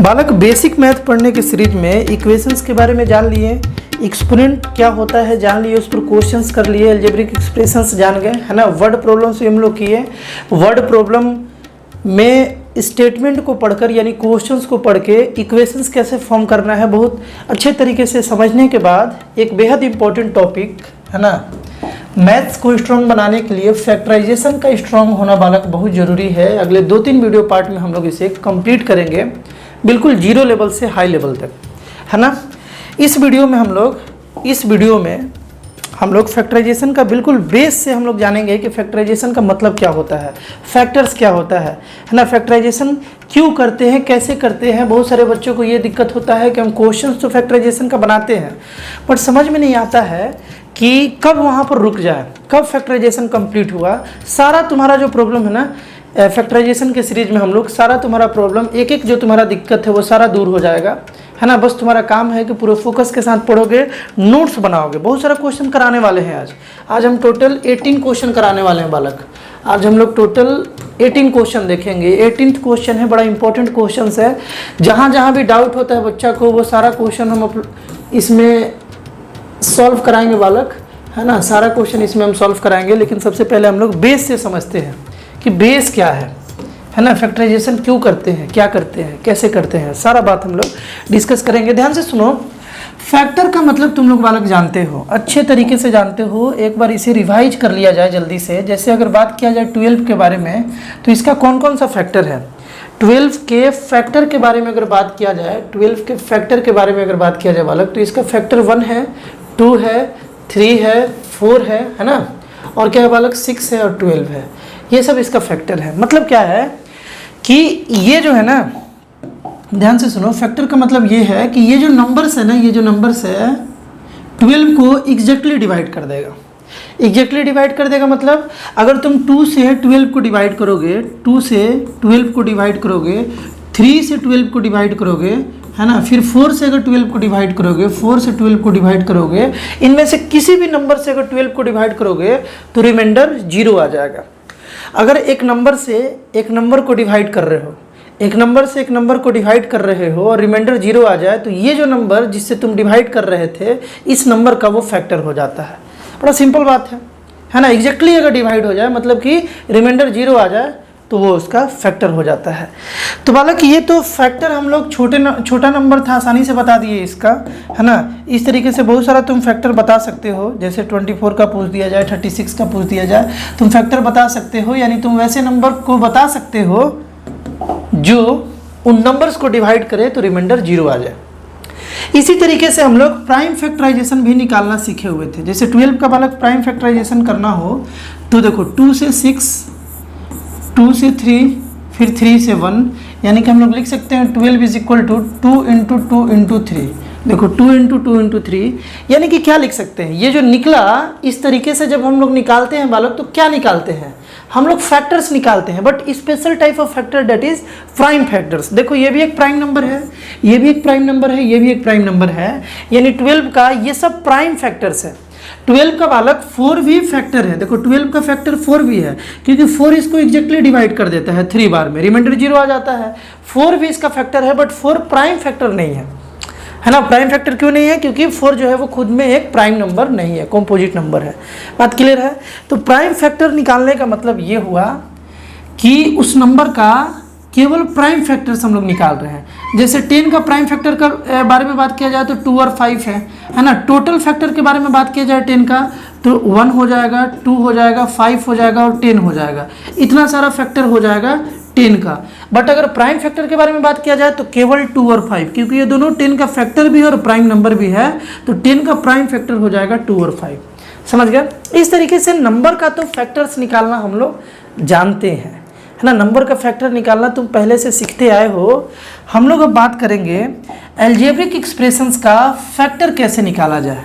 बालक basic math पढ़ने की सीरीज में इक्वेशंस के बारे में जान लिए, एक्सपोनेंट क्या होता है जान लिए, उस पर क्वेश्चंस कर लिए, अलजेब्रिक एक्सप्रेशंस जान गए, है ना। वर्ड प्रॉब्लम से हम लोग किए। वर्ड प्रॉब्लम में स्टेटमेंट को पढ़कर यानी क्वेश्चंस को पढ़ के इक्वेशंस कैसे फॉर्म करना है बहुत अच्छे तरीके से समझने के बाद एक बेहद इंपॉर्टेंट टॉपिक है ना, मैथ्स को स्ट्रॉन्ग बनाने के लिए फैक्टराइजेशन का स्ट्रॉन्ग होना बालक बहुत ज़रूरी है। अगले 2-3 वीडियो पार्ट में हम लोग इसे कंप्लीट करेंगे बिल्कुल जीरो लेवल से हाई लेवल तक, है ना। इस वीडियो में हम लोग फैक्टराइजेशन का बिल्कुल बेस से हम लोग जानेंगे कि फैक्टराइजेशन का मतलब क्या होता है, फैक्टर्स क्या होता है ना, फैक्टराइजेशन क्यों करते हैं, कैसे करते हैं। बहुत सारे बच्चों को ये दिक्कत होता है कि हम क्वेश्चंस तो फैक्टराइजेशन का बनाते हैं पर समझ में नहीं आता है कि कब वहाँ पर रुक जाए, कब फैक्टराइजेशन कंप्लीट हुआ। सारा तुम्हारा जो प्रॉब्लम है ना फैक्टराइजेशन के सीरीज में हम लोग सारा तुम्हारा प्रॉब्लम एक एक जो तुम्हारा दिक्कत है वो सारा दूर हो जाएगा, है ना। बस तुम्हारा काम है कि पूरे फोकस के साथ पढ़ोगे, नोट्स बनाओगे। बहुत सारा क्वेश्चन कराने वाले हैं आज हम टोटल 18 क्वेश्चन कराने वाले हैं बालक। आज हम लोग टोटल 18 क्वेश्चन देखेंगे। 18th क्वेश्चन है, बड़ा इंपॉर्टेंट क्वेश्चन है। जहाँ भी डाउट होता है बच्चा को वो सारा क्वेश्चन हम इसमें सॉल्व कराएंगे बालक, है ना। सारा क्वेश्चन इसमें हम सॉल्व कराएंगे, लेकिन सबसे पहले हम लोग बेस से समझते हैं कि बेस क्या है ना, फैक्टराइजेशन क्यों करते हैं, क्या करते हैं, कैसे करते हैं, सारा बात हम लोग डिस्कस करेंगे। ध्यान से सुनो, फैक्टर का मतलब तुम लोग बालक जानते हो, अच्छे तरीके से जानते हो। एक बार इसे रिवाइज कर लिया जाए जल्दी से। जैसे अगर बात किया जाए 12 के बारे में तो इसका कौन कौन सा फैक्टर है। 12 के फैक्टर के बारे में अगर बात किया जाए, 12 के फैक्टर के बारे में अगर बात किया जाए बालक, तो इसका फैक्टर 1 है, 2 है, 3 है, 4 है ना, और क्या है बालक 6 है और 12 है। ये सब इसका फैक्टर है। मतलब क्या है कि ये जो है ना, ध्यान से सुनो, फैक्टर का मतलब ये है कि ये जो नंबर्स है ना, ये जो नंबर्स है 12 को एग्जैक्टली डिवाइड कर देगा। एग्जैक्टली डिवाइड कर देगा मतलब अगर तुम 2 से 12 को डिवाइड करोगे, 2 से 12 को डिवाइड करोगे, 3 से 12 को डिवाइड करोगे, है ना, फिर 4 से अगर 12 को डिवाइड करोगे, 4 से 12 को डिवाइड करोगे, इनमें से किसी भी नंबर से अगर 12 को डिवाइड करोगे तो रिमाइंडर 0 आ जाएगा। अगर एक नंबर से एक नंबर को डिवाइड कर रहे हो, एक नंबर से एक नंबर को डिवाइड कर रहे हो और रिमाइंडर 0 आ जाए तो ये जो नंबर जिससे तुम डिवाइड कर रहे थे इस नंबर का वो फैक्टर हो जाता है। बड़ा सिंपल बात है ना। एग्जैक्टली अगर डिवाइड हो जाए मतलब कि रिमाइंडर 0 आ जाए तो वो उसका फैक्टर हो जाता है। तो बालक ये तो फैक्टर हम लोग छोटा नंबर था, आसानी से बता दिए इसका, है ना। इस तरीके से बहुत सारा तुम फैक्टर बता सकते हो। जैसे 24 का पूछ दिया जाए, 36 का पूछ दिया जाए, तुम फैक्टर बता सकते हो। यानी तुम वैसे नंबर को बता सकते हो जो उन नंबर्स को डिवाइड करे तो रिमाइंडर 0 आ जाए। इसी तरीके से हम लोग प्राइम फैक्टराइजेशन भी निकालना सीखे हुए थे। जैसे 12 का बालक प्राइम फैक्टराइजेशन करना हो तो देखो 2 से 6, 2 से 3, फिर 3 से 1, यानी कि हम लोग लिख सकते हैं 12 is equal to 2 into 2 into 3। देखो 2 इंटू 2 इंटू 3 यानी कि क्या लिख सकते हैं, ये जो निकला इस तरीके से जब हम लोग निकालते हैं बालक तो क्या निकालते हैं, हम लोग फैक्टर्स निकालते हैं, but special type of factor that is prime factors. देखो ये भी एक प्राइम नंबर है, ये भी एक प्राइम नंबर है, ये भी एक प्राइम नंबर है, यानी 12 का ये सब प्राइम फैक्टर्स है। 12 का बालक 4 भी फैक्टर है। देखो 12 का फैक्टर 4 भी है क्योंकि 4 इसको एग्जैक्टली डिवाइड कर देता है 3 बार में, रिमाइंडर 0 आ जाता है। 4 भी इसका फैक्टर है बट 4 प्राइम फैक्टर नहीं है ना। प्राइम फैक्टर क्यों नहीं है, क्योंकि 4 जो है वो खुद में एक प्राइम नंबर नहीं है, कॉम्पोजिट नंबर है। बात क्लियर है। तो प्राइम फैक्टर निकालने का मतलब ये हुआ कि उस नंबर का केवल प्राइम फैक्टर्स हम लोग निकाल रहे हैं। जैसे 10 का प्राइम फैक्टर का बारे में बात किया जाए तो 2 और 5 है ना। टोटल फैक्टर के बारे में बात किया जाए 10 का तो 1 हो जाएगा, 2 हो जाएगा, 5 हो जाएगा और 10 हो जाएगा। इतना सारा फैक्टर हो जाएगा 10 का। बट अगर प्राइम फैक्टर के बारे में बात किया जाए तो केवल 2 और 5, क्योंकि ये दोनों 10 का फैक्टर भी है और प्राइम नंबर भी है, तो 10 का प्राइम फैक्टर हो जाएगा 2 और 5। समझ गया। इस तरीके से नंबर का तो फैक्टर्स निकालना हम लोग जानते हैं, है ना। नंबर का फैक्टर निकालना तुम पहले से सीखते आए हो। हम लोग अब बात करेंगे अलजेब्रिक एक्सप्रेशंस का फैक्टर कैसे निकाला जाए,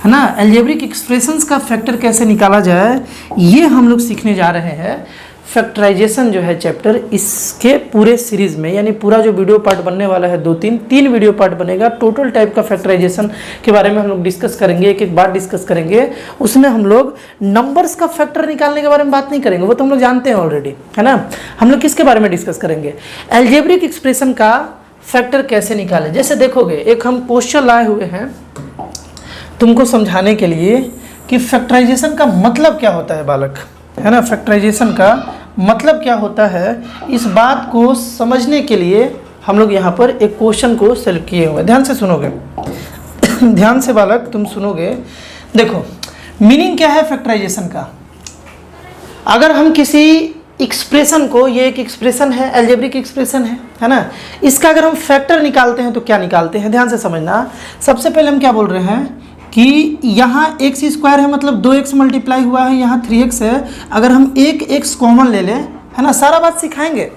है ना। अलजेब्रिक एक्सप्रेशंस का फैक्टर कैसे निकाला जाए ये हम लोग सीखने जा रहे हैं। फैक्टराइजेशन जो है चैप्टर, इसके पूरे सीरीज में यानी पूरा जो वीडियो पार्ट बनने वाला है 3 वीडियो पार्ट बनेगा। टोटल टाइप का फैक्टराइजेशन के बारे में हम लोग डिस्कस करेंगे, एक एक बार डिस्कस करेंगे। उसमें हम लोग नंबर्स का फैक्टर निकालने के बारे में बात नहीं करेंगे, वो तो हम लोग जानते हैं ऑलरेडी, है ना। हम लोग किसके बारे में डिस्कस करेंगे, अलजेब्रिक एक्सप्रेशन का फैक्टर कैसे निकालें। जैसे देखोगे, एक हम क्वेश्चन लाए हुए हैं तुमको समझाने के लिए कि फैक्टराइजेशन का मतलब क्या होता है बालक, है ना। फैक्टराइजेशन का मतलब क्या होता है, इस बात को समझने के लिए हम लोग यहाँ पर एक क्वेश्चन को सेलेक्ट किए हुए। ध्यान से सुनोगे ध्यान से बालक तुम सुनोगे। देखो, मीनिंग क्या है फैक्टराइजेशन का। अगर हम किसी एक्सप्रेशन को, ये एक एक्सप्रेशन है, अलजेब्रिक एक्सप्रेशन है ना, इसका अगर हम फैक्टर निकालते हैं तो क्या निकालते हैं, ध्यान से समझना। सबसे पहले हम क्या बोल रहे हैं कि यहाँ एक्स स्क्वायर है, मतलब 2x मल्टीप्लाई हुआ है, यहाँ 3x है। अगर हम एक x कॉमन ले लें, है ना, सारा बात सिखाएंगे,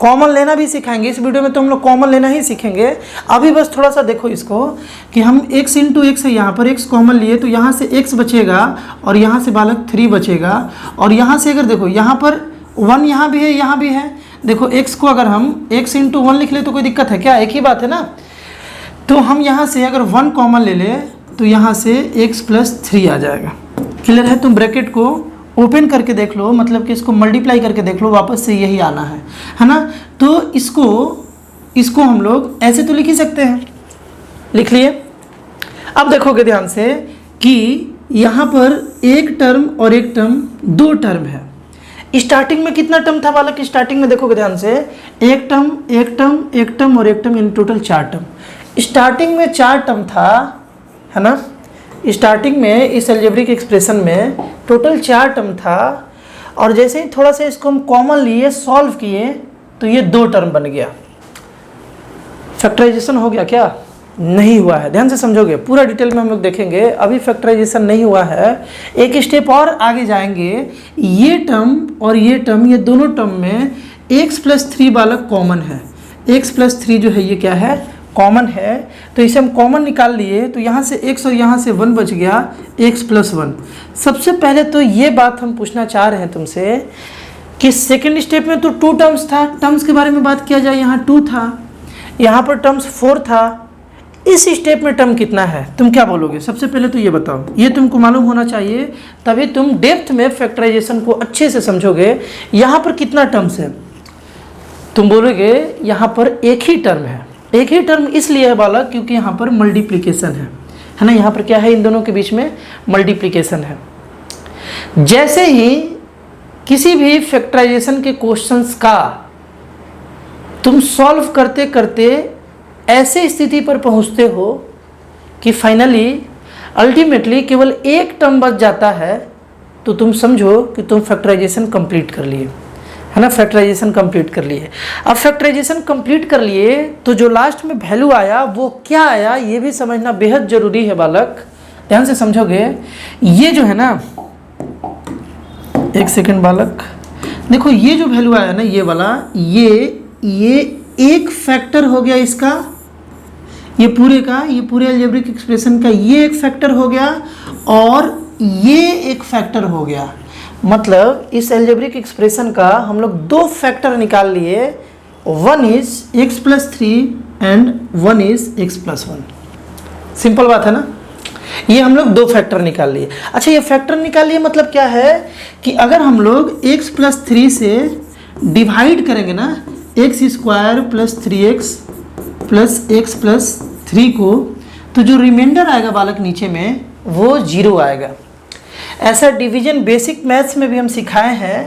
कॉमन लेना भी सिखाएंगे इस वीडियो में, तो हम लोग कॉमन लेना ही सीखेंगे। अभी बस थोड़ा सा देखो इसको कि हम x इंटू एक्स है, यहाँ पर x कॉमन लिए तो यहाँ से x बचेगा और यहाँ से बालक 3 बचेगा। और यहाँ से अगर देखो, यहाँ पर 1 यहाँ भी है, यहाँ भी है। देखो x को अगर हम x इंटू 1 लिख ले तो कोई दिक्कत है क्या, एक ही बात है ना। तो हम यहाँ से अगर 1 कॉमन ले ले तो यहाँ से x प्लस 3 आ जाएगा। क्लियर है। तुम ब्रैकेट को ओपन करके देख लो, मतलब कि इसको मल्टीप्लाई करके देख लो, वापस से यही आना है ना। तो इसको हम लोग ऐसे तो लिख ही सकते हैं, लिख लिए। अब देखोगे ध्यान से कि यहाँ पर एक टर्म और एक टर्म, 2 टर्म है। स्टार्टिंग में कितना टर्म था बालक, स्टार्टिंग में देखोगे ध्यान से, एक टर्म एक टर्म एक टर्म और एक टर्म, यानी टोटल 4 टर्म। स्टार्टिंग में 4 टर्म था, है ना। स्टार्टिंग में इस अलजेब्रिक एक्सप्रेशन में टोटल 4 टर्म था, और जैसे ही थोड़ा सा इसको हम कॉमन लिए, सॉल्व किए, तो ये 2 टर्म बन गया। फैक्टराइजेशन हो गया क्या, नहीं हुआ है। ध्यान से समझोगे, पूरा डिटेल में हम लोग देखेंगे। अभी फैक्टराइजेशन नहीं हुआ है, एक स्टेप और आगे जाएंगे। ये टर्म और ये टर्म, ये दोनों टर्म में x प्लस 3 बालक कॉमन है। x प्लस 3 जो है ये क्या है, कॉमन है। तो इसे हम कॉमन निकाल लिए तो यहाँ से x और यहाँ से 1 बच गया, x प्लस 1। सबसे पहले तो ये बात हम पूछना चाह रहे हैं तुमसे कि सेकेंड स्टेप में तो 2 टर्म्स था, टर्म्स के बारे में बात किया जाए, यहाँ 2 था, यहाँ पर टर्म्स 4 था। इस स्टेप में टर्म कितना है, तुम क्या बोलोगे। सबसे पहले तो ये बताओ, ये तुमको मालूम होना चाहिए, तभी तुम डेप्थ में फैक्टराइजेशन को अच्छे से समझोगे। यहाँ पर कितना टर्म्स है, तुम बोलोगे यहाँ पर एक ही टर्म है। एक ही टर्म इसलिए है बालक क्योंकि यहाँ पर मल्टीप्लिकेशन है ना। यहाँ पर क्या है, इन दोनों के बीच में मल्टीप्लिकेशन है। जैसे ही किसी भी फैक्टराइजेशन के क्वेश्चंस का तुम सॉल्व करते करते ऐसे स्थिति पर पहुँचते हो कि फाइनली अल्टीमेटली केवल एक टर्म बच जाता है, तो तुम समझो कि तुम फैक्टराइजेशन कंप्लीट कर लिए, है ना। फैक्टराइजेशन कंप्लीट कर लिए। अब फैक्टराइजेशन कंप्लीट कर लिए तो जो लास्ट में वैल्यू आया वो क्या आया, ये भी समझना बेहद जरूरी है बालक। ध्यान से समझोगे, ये जो है ना, एक सेकंड बालक, देखो ये जो वैल्यू आया ना, ये वाला, ये एक फैक्टर हो गया इसका, ये पूरे का, ये पूरे अलजेब्रिक एक्सप्रेशन का ये एक फैक्टर हो गया, और ये एक फैक्टर हो गया। मतलब इस अलजेब्रिक एक्सप्रेशन का हम लोग 2 फैक्टर निकाल लिए, 1 is x plus 3 and 1 is x plus 1। Simple बात है ना। ये हम लोग 2 फैक्टर निकाल लिए। अच्छा, ये फैक्टर निकाल लिए मतलब क्या है कि अगर हम लोग x प्लस 3 से डिवाइड करेंगे ना, x square plus 3x plus x plus 3 को, तो जो रिमाइंडर आएगा बालक नीचे में वो 0 आएगा। ऐसा डिवीजन बेसिक मैथ्स में भी हम सिखाए हैं,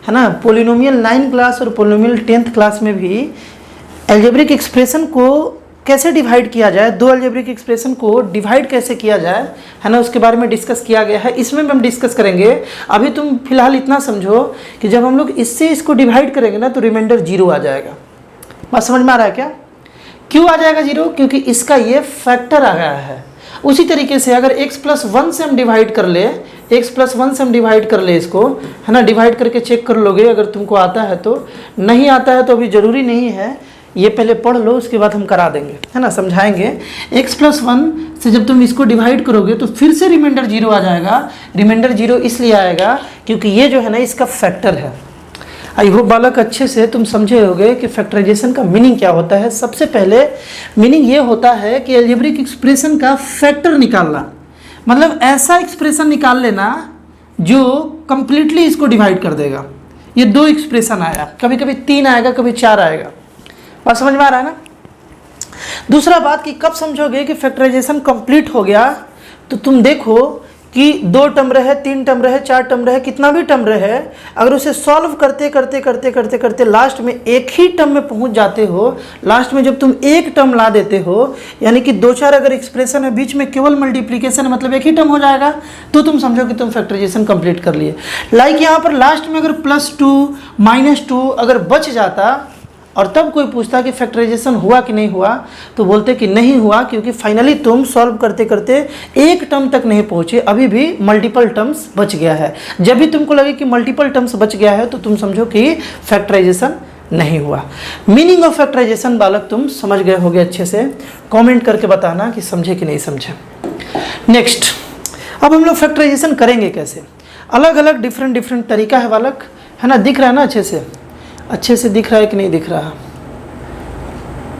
है ना। पोलिनोमियल 9 क्लास और पोलिनोमियल 10th क्लास में भी अलजेब्रिक एक्सप्रेशन को कैसे डिवाइड किया जाए, 2 अलजेब्रिक एक्सप्रेशन को डिवाइड कैसे किया जाए, है ना, उसके बारे में डिस्कस किया गया है। इसमें भी हम डिस्कस करेंगे। अभी तुम फिलहाल इतना समझो कि जब हम लोग इससे इसको डिवाइड करेंगे ना तो रिमाइंडर 0 आ जाएगा। बात समझ में आ रहा है क्या, क्यों आ जाएगा 0, क्योंकि इसका ये फैक्टर आ गया है। उसी तरीके से अगर x प्लस 1 से हम डिवाइड कर ले, x प्लस 1 से हम डिवाइड कर ले इसको, है ना, डिवाइड करके चेक कर लोगे अगर तुमको आता है तो। नहीं आता है तो अभी ज़रूरी नहीं है, ये पहले पढ़ लो, उसके बाद हम करा देंगे, है ना, समझाएंगे। x प्लस 1 से जब तुम इसको डिवाइड करोगे तो फिर से रिमाइंडर 0 आ जाएगा। रिमाइंडर 0 इसलिए आएगा क्योंकि ये जो है ना इसका फैक्टर है। आई होप बालक अच्छे से तुम समझे होगे कि फैक्टराइजेशन का मीनिंग क्या होता है। सबसे पहले मीनिंग ये होता है कि अलजेब्रिक एक्सप्रेशन का फैक्टर निकालना, मतलब ऐसा एक्सप्रेशन निकाल लेना जो कंप्लीटली इसको डिवाइड कर देगा। ये 2 एक्सप्रेशन आया, कभी कभी 3 आएगा, कभी 4 आएगा। बात समझ में आ रहा है ना। दूसरा बात कि कब समझोगे कि फैक्टराइजेशन कंप्लीट हो गया, तो तुम देखो कि 2 टर्म रहे, 3 टर्म रहे, 4 टर्म रहे, कितना भी टर्म रहे, अगर उसे सॉल्व करते करते करते करते करते लास्ट में एक ही टर्म में पहुंच जाते हो, लास्ट में जब तुम एक टर्म ला देते हो, यानी कि 2-4 अगर एक्सप्रेशन है, बीच में केवल मल्टीप्लीकेशन है, मतलब एक ही टर्म हो जाएगा, तो तुम समझो कि तुम फैक्टराइजेशन कंप्लीट कर लिए। लाइक यहाँ पर लास्ट में अगर +2 -2 अगर बच जाता और तब कोई पूछता कि फैक्टराइजेशन हुआ कि नहीं हुआ, तो बोलते कि नहीं हुआ, क्योंकि फाइनली तुम सॉल्व करते करते एक टर्म तक नहीं पहुंचे, अभी भी मल्टीपल टर्म्स बच गया है। जब भी तुमको लगे कि मल्टीपल टर्म्स बच गया है, तो तुम समझो कि फैक्टराइजेशन नहीं हुआ। मीनिंग ऑफ फैक्टराइजेशन बालक तुम समझ गए होगे अच्छे से। कमेंट करके बताना कि समझे कि नहीं समझे। नेक्स्ट, अब हम लोग फैक्टराइजेशन करेंगे कैसे। अलग अलग डिफरेंट तरीका है बालक, है ना। दिख रहा है ना अच्छे से दिख रहा है कि नहीं दिख रहा।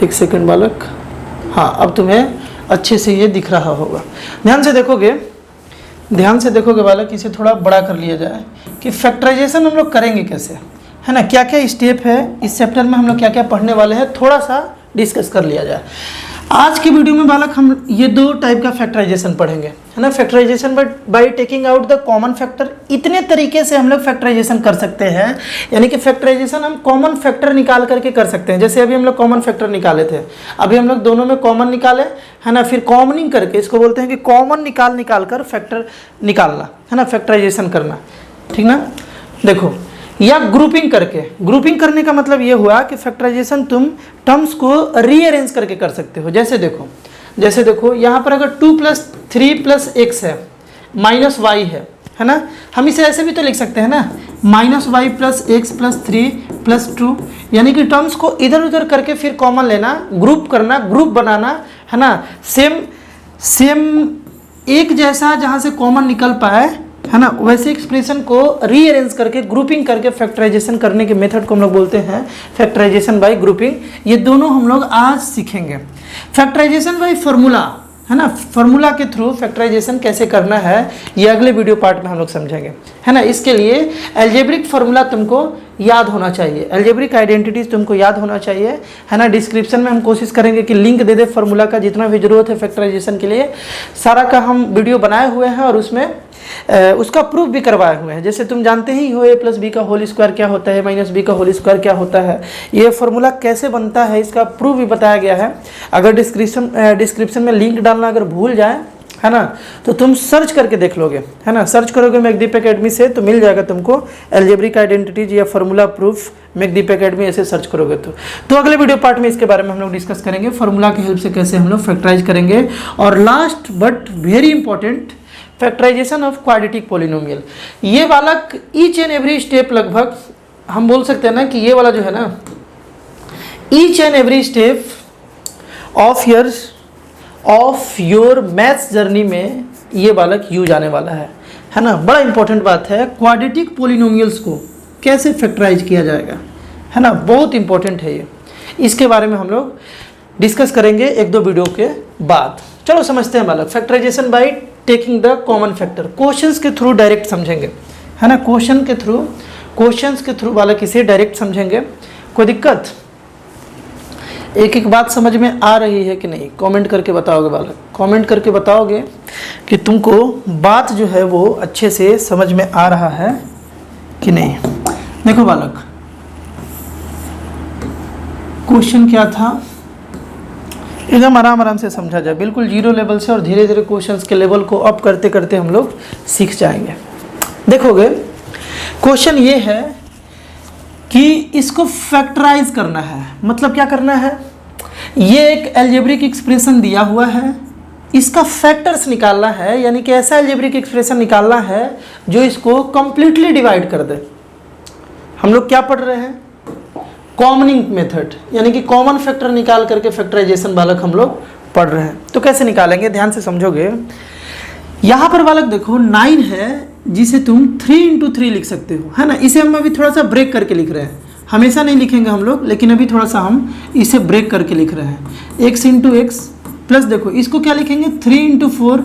एक सेकंड बालक, हाँ अब तुम्हें अच्छे से ये दिख रहा होगा। ध्यान से देखोगे बालक, इसे थोड़ा बड़ा कर लिया जाए कि फैक्टराइजेशन हम लोग करेंगे कैसे, है ना। क्या क्या स्टेप है इस चैप्टर में, हम लोग क्या क्या पढ़ने वाले हैं, थोड़ा सा डिस्कस कर लिया जाए। आज की वीडियो में बालक हम ये 2 टाइप का फैक्टराइजेशन पढ़ेंगे, है ना। Factorisation by taking out the common factor. इतने तरीके से हम लोग फैक्टराइजेशन कर सकते हैं, यानी कि फैक्टराइजेशन हम कॉमन फैक्टर निकाल करके कर सकते हैं। जैसे अभी हम लोग कॉमन फैक्टर निकाले थे, अभी हम लोग दोनों में कॉमन निकाले, है ना। फिर कॉमनिंग करके, इसको बोलते हैं कि कॉमन निकाल कर फैक्टर निकालना, है ना, फैक्टराइजेशन करना, ठीक ना। देखो, या ग्रुपिंग करने का मतलब ये हुआ कि फैक्टराइजेशन तुम टर्म्स को रीअरेंज करके कर सकते हो। जैसे देखो यहाँ पर अगर 2 + 3 + x है, -y है ना। हम इसे ऐसे भी तो लिख सकते हैं ना, -y + x + 3 + 2, यानी कि टर्म्स को इधर उधर करके फिर कॉमन लेना, ग्रुप करना, ग्रुप बनाना, है ना। सेम एक जैसा जहाँ से कॉमन निकल पाए, है ना, वैसे एक्सप्रेशन को रीअरेंज करके ग्रुपिंग करके फैक्टराइजेशन करने के मेथड को हम लोग बोलते हैं फैक्टराइजेशन बाय ग्रुपिंग। ये दोनों हम लोग आज सीखेंगे। फैक्टराइजेशन बाय फार्मूला, है ना, फार्मूला के थ्रू फैक्टराइजेशन कैसे करना है, ये अगले वीडियो पार्ट में हम लोग समझेंगे, है ना। इसके लिए एल्जेब्रिक फार्मूला तुमको याद होना चाहिए, एल्जेब्रिक आइडेंटिटीज तुमको याद होना चाहिए, है ना। डिस्क्रिप्शन में हम कोशिश करेंगे कि लिंक दे दे फार्मूला का, जितना भी जरूरत है फैक्टराइजेशन के लिए सारा का हम वीडियो बनाए हुए हैं और उसमें उसका प्रूफ भी करवाए हुए हैं। जैसे तुम जानते ही हो a + b का होल स्क्वायर क्या होता है, -b का होल स्क्वायर क्या होता है, ये फार्मूला कैसे बनता है, इसका प्रूफ भी बताया गया है। अगर डिस्क्रिप्शन में लिंक डालना अगर भूल जाए, है ना, तो तुम सर्च करके देख लोगे, है ना। सर्च करोगे मैकदीप एकेडमी से तो मिल जाएगा तुमको एल्जेब्रिक आइडेंटिटीज या फार्मूला प्रूफ मैकदीप एकेडमी, ऐसे सर्च करोगे तो अगले वीडियो पार्ट में इसके बारे में हम लोग डिस्कस करेंगे, फार्मूला की हेल्प से कैसे हम लोग फैक्टराइज करेंगे। और last but very important, factorisation of quadratic polynomial. ये वाला ईच एंड एवरी स्टेप, लगभग हम बोल सकते हैं ना कि ये वाला जो है ना, each and every step of your maths journey में ये बालक यूज आने वाला है ना। बड़ा इंपॉर्टेंट बात है, क्वाड्रेटिक पॉलिनोमियल्स को कैसे फैक्टराइज किया जाएगा, है ना, बहुत इंपॉर्टेंट है ये। इसके बारे में हम लोग डिस्कस करेंगे 1-2 वीडियो के बाद। चलो समझते हैं बालक, factorisation by taking the common factor. Questions के थ्रू डायरेक्ट समझेंगे, है ना। क्वेश्चंस के थ्रू बालक इसे डायरेक्ट समझेंगे। कोई दिक्कत, एक बात समझ में आ रही है कि नहीं, कमेंट करके बताओगे बालक। कमेंट करके बताओगे कि तुमको बात जो है वो अच्छे से समझ में आ रहा है कि नहीं। देखो बालक, क्वेश्चन क्या था, एकदम आराम से समझा जाए, बिल्कुल 0 लेवल से, और धीरे धीरे क्वेश्चंस के लेवल को अप करते करते हम लोग सीख जाएंगे। देखोगे क्वेश्चन ये है कि इसको फैक्टराइज करना है, मतलब क्या करना है, ये एक एल्जेब्रिक एक्सप्रेशन दिया हुआ है, इसका फैक्टर्स निकालना है, यानी कि ऐसा एल्जेब्रिक एक्सप्रेशन निकालना है जो इसको कंप्लीटली डिवाइड कर दे। हम लोग क्या पढ़ रहे हैं, कॉमनिंग मेथड, यानी कि कॉमन फैक्टर निकाल करके फैक्टराइजेशन बालक हम लोग पढ़ रहे हैं। तो कैसे निकालेंगे, ध्यान से समझोगे। यहाँ पर बालक देखो 9 है, जिसे तुम 3 × 3 लिख सकते हो, है ना। इसे हम अभी थोड़ा सा ब्रेक करके लिख रहे हैं, हमेशा नहीं लिखेंगे हम लोग, लेकिन अभी थोड़ा सा हम इसे ब्रेक करके लिख रहे हैं। x × x प्लस, देखो इसको क्या लिखेंगे, 3 × 4,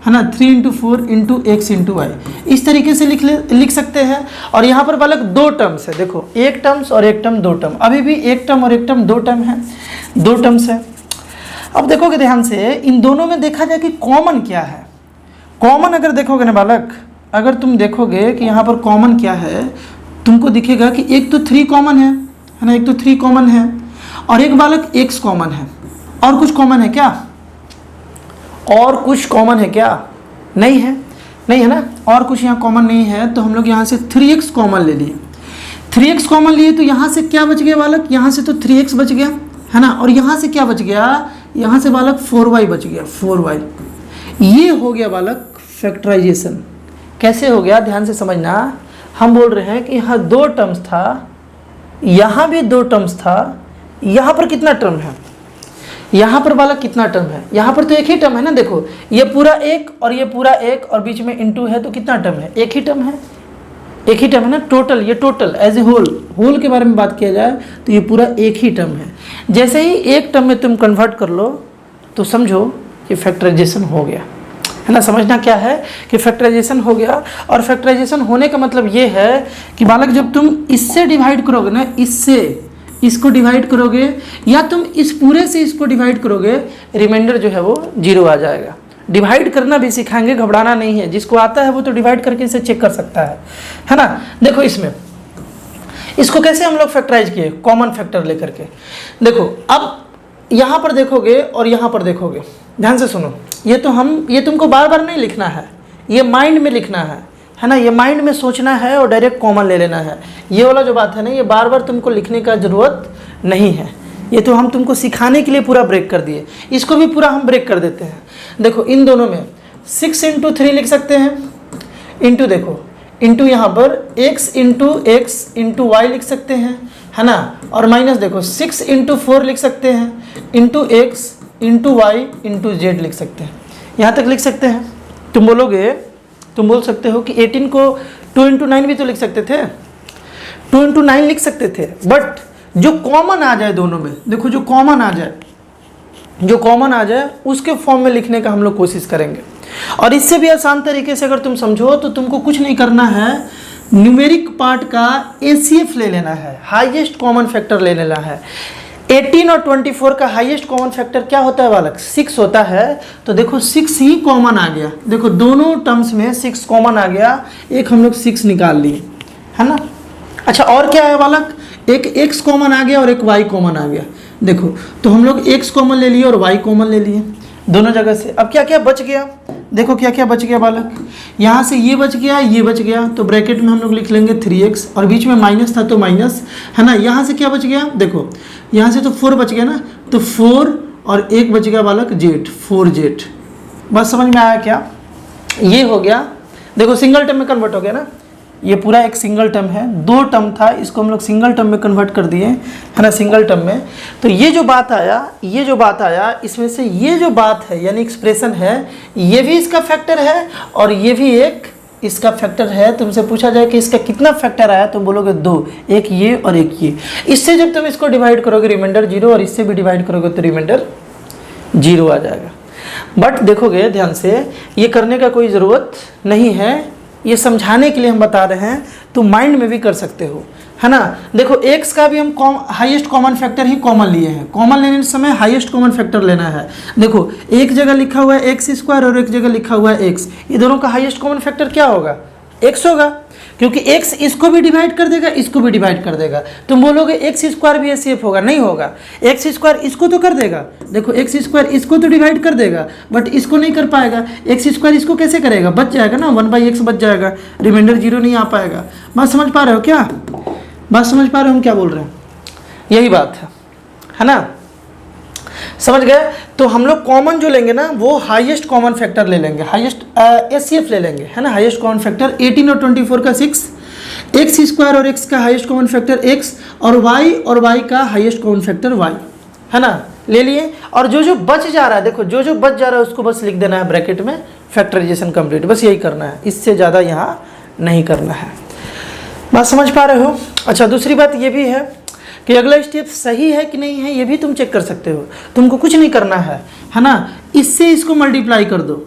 है ना, 3 × 4 × x × y, इस तरीके से लिख सकते हैं। और यहाँ पर बालक 2 टर्म्स है, देखो एक टर्म्स और एक टर्म, 2 टर्म, अभी भी एक टर्म और एक टर्म, 2 टर्म है, 2 टर्म्स है। अब देखोगे ध्यान से, इन दोनों में देखा जाए कि कॉमन क्या है। कॉमन अगर देखोगे ना बालक, अगर तुम देखोगे कि यहाँ पर कॉमन क्या है, तुमको दिखेगा कि एक तो 3 कॉमन है ना, एक तो 3 कॉमन है, और एक बालक x कॉमन है। और कुछ कॉमन है क्या? और कुछ कॉमन है क्या? नहीं है, नहीं है ना, और कुछ यहाँ कॉमन नहीं है। तो हम लोग यहाँ से 3x कॉमन ले लिए। 3x कॉमन लिए तो यहाँ से क्या बच गया बालक? यहाँ से तो 3x बच गया है ना, और यहाँ से क्या बच गया? यहाँ से बालक 4y बच गया, 4y। ये हो गया बालक फैक्टराइजेशन। कैसे हो गया? ध्यान से समझना। हम बोल रहे हैं कि यहाँ 2 टर्म्स था, यहाँ भी 2 टर्म्स था, यहाँ पर कितना टर्म है? यहाँ पर बालक कितना टर्म है? यहाँ पर तो एक ही टर्म है ना। देखो ये पूरा 1 और ये पूरा 1 और बीच में इनटू है, तो कितना टर्म है? एक ही टर्म है, एक ही टर्म है ना। टोटल, ये टोटल एज ए होल के बारे में बात किया जाए तो ये पूरा एक ही टर्म है। जैसे ही एक टर्म में तुम कन्वर्ट कर लो तो समझो कि फैक्टराइजेशन हो गया, है ना। समझना क्या है कि फैक्टराइजेशन हो गया। और फैक्टराइजेशन होने का मतलब ये है कि बालक जब तुम इससे डिवाइड करोगे ना, इससे इसको डिवाइड करोगे, या तुम इस पूरे से इसको डिवाइड करोगे, रिमाइंडर जो है वो 0 आ जाएगा। डिवाइड करना भी सिखाएंगे, घबराना नहीं है। जिसको आता है वो तो डिवाइड करके इसे चेक कर सकता है ना। देखो इसमें इसको कैसे हम लोग फैक्टराइज किए, कॉमन फैक्टर लेकर के। देखो अब यहाँ पर देखोगे और यहाँ पर देखोगे, ध्यान से सुनो। ये तुमको बार बार नहीं लिखना है, ये माइंड में लिखना है ना। ये माइंड में सोचना है और डायरेक्ट कॉमन ले लेना है। ये वाला जो बात है ना, ये बार बार तुमको लिखने का ज़रूरत नहीं है। ये तो हम तुमको सिखाने के लिए पूरा ब्रेक कर दिए, इसको भी पूरा हम ब्रेक कर देते हैं। देखो इन दोनों में 6 × 3 लिख सकते हैं, इंटू देखो इंटू यहाँ पर x × y लिख सकते हैं, है ना। और माइनस देखो 6 × 4 लिख सकते हैं, इंटू x × y × z लिख सकते हैं। यहाँ तक लिख सकते हैं। तुम बोल सकते हो कि 18 को 2 × 9 भी तो लिख सकते थे, 2 × 9 लिख सकते थे। बट जो कॉमन आ जाए दोनों में, देखो जो कॉमन आ जाए उसके फॉर्म में लिखने का हम लोग कोशिश करेंगे। और इससे भी आसान तरीके से अगर तुम समझो तो तुमको कुछ नहीं करना है, न्यूमेरिक पार्ट का ACF ले लेना है, हाईएस्ट कॉमन फैक्टर ले लेना है। 18 और 24 का हाईएस्ट कॉमन फैक्टर क्या होता है बालक? 6 होता है। तो देखो 6 ही कॉमन आ गया, देखो दोनों टर्म्स में 6 कॉमन आ गया, एक हम लोग 6 निकाल लिए, है ना। अच्छा और क्या है बालक? एक x कॉमन आ गया और एक y कॉमन आ गया। देखो तो हम लोग x कॉमन ले लिए और y कॉमन ले लिए दोनों जगह से। अब क्या क्या बच गया? देखो क्या क्या बच गया बालक? यहाँ से ये बच गया, ये बच गया, तो ब्रैकेट में हम लोग लिख लेंगे 3x, और बीच में माइनस था तो माइनस, है ना। यहाँ से क्या बच गया? देखो यहाँ से तो 4 बच गया ना, तो 4 और 1 बच गया बालक z, 4z। बस समझ में आया क्या? ये हो गया। देखो सिंगल टर्म में कन्वर्ट हो गया ना, ये पूरा एक सिंगल टर्म है, 2 टर्म था, इसको हम लोग सिंगल टर्म में कन्वर्ट कर दिए, है ना, सिंगल टर्म में। तो ये जो बात आया इसमें से ये जो बात है यानी एक्सप्रेशन है, ये भी इसका फैक्टर है और ये भी एक इसका फैक्टर है। तुमसे पूछा जाए कि इसका कितना फैक्टर आया, तो बोलोगे 2, एक ये और एक ये। इससे जब तुम इसको डिवाइड करोगे रिमाइंडर 0, और इससे भी डिवाइड करोगे तो रिमाइंडर 0 आ जाएगा। बट देखोगे ध्यान से, ये करने का कोई ज़रूरत नहीं है, ये समझाने के लिए हम बता रहे हैं, तो माइंड में भी कर सकते हो, है ना। देखो x का भी हम हाईएस्ट कॉमन फैक्टर ही कॉमन लिए हैं। कॉमन लेने समय हाईएस्ट कॉमन फैक्टर लेना है। देखो एक जगह लिखा हुआ है x² और एक जगह लिखा हुआ है x, ये दोनों का हाईएस्ट कॉमन फैक्टर क्या होगा? x होगा, क्योंकि x इसको भी डिवाइड कर देगा, इसको भी डिवाइड कर देगा। तुम बोलोगे x² भी ACF होगा, नहीं होगा। x² इसको तो कर देगा, देखो x² इसको तो डिवाइड कर देगा, बट इसको नहीं कर पाएगा। x² इसको कैसे करेगा? बच जाएगा ना, 1/x बच जाएगा, रिमाइंडर 0 नहीं आ पाएगा। बात समझ पा रहे हो क्या? बात समझ पा रहे हो हम क्या बोल रहे हैं? यही बात है ना, समझ गए। तो हम लोग कॉमन जो लेंगे ना, वो हाईएस्ट कॉमन फैक्टर ले लेंगे, हाईएस्ट ACF ले लेंगे, है ना। हाईएस्ट कॉमन फैक्टर 18 और 24 का 6, x² और x का हाईएस्ट कॉमन फैक्टर x, और y का हाईएस्ट कॉमन फैक्टर y, है ना, ले लिए। और जो बच जा रहा है, देखो जो बच जा रहा है उसको बस लिख देना है ब्रैकेट में, फैक्टराइजेशन कंप्लीट, बस यही करना है, इससे ज़्यादा यहाँ नहीं करना है। बात समझ पा रहे हो? अच्छा दूसरी बात ये भी है कि अगला स्टेप सही है कि नहीं है, ये भी तुम चेक कर सकते हो। तुमको कुछ नहीं करना है ना। इससे इसको मल्टीप्लाई कर दो,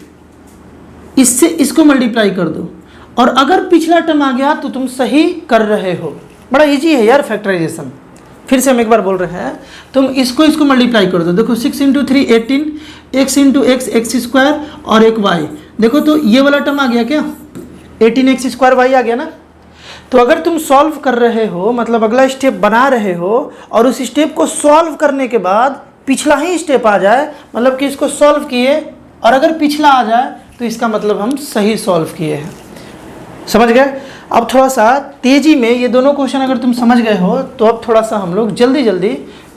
इससे इसको मल्टीप्लाई कर दो, और अगर पिछला टर्म आ गया तो तुम सही कर रहे हो। बड़ा इजी है यार फैक्टराइजेशन, फिर से हम एक बार बोल रहे हैं, तुम इसको मल्टीप्लाई कर दो। देखो 6 × 3 18, x × x एक्स स्क्वायर और एक y। देखो तो ये वाला टर्म आ गया क्या, 18x स्क्वायर y आ गया ना। तो अगर तुम सॉल्व कर रहे हो, मतलब अगला स्टेप बना रहे हो और उस स्टेप को सॉल्व करने के बाद पिछला ही स्टेप आ जाए, मतलब कि इसको सॉल्व किए और अगर पिछला आ जाए तो इसका मतलब हम सही सॉल्व किए हैं। समझ गए। अब थोड़ा सा तेजी में ये दोनों क्वेश्चन अगर तुम समझ गए हो तो अब थोड़ा सा हम लोग जल्दी जल्दी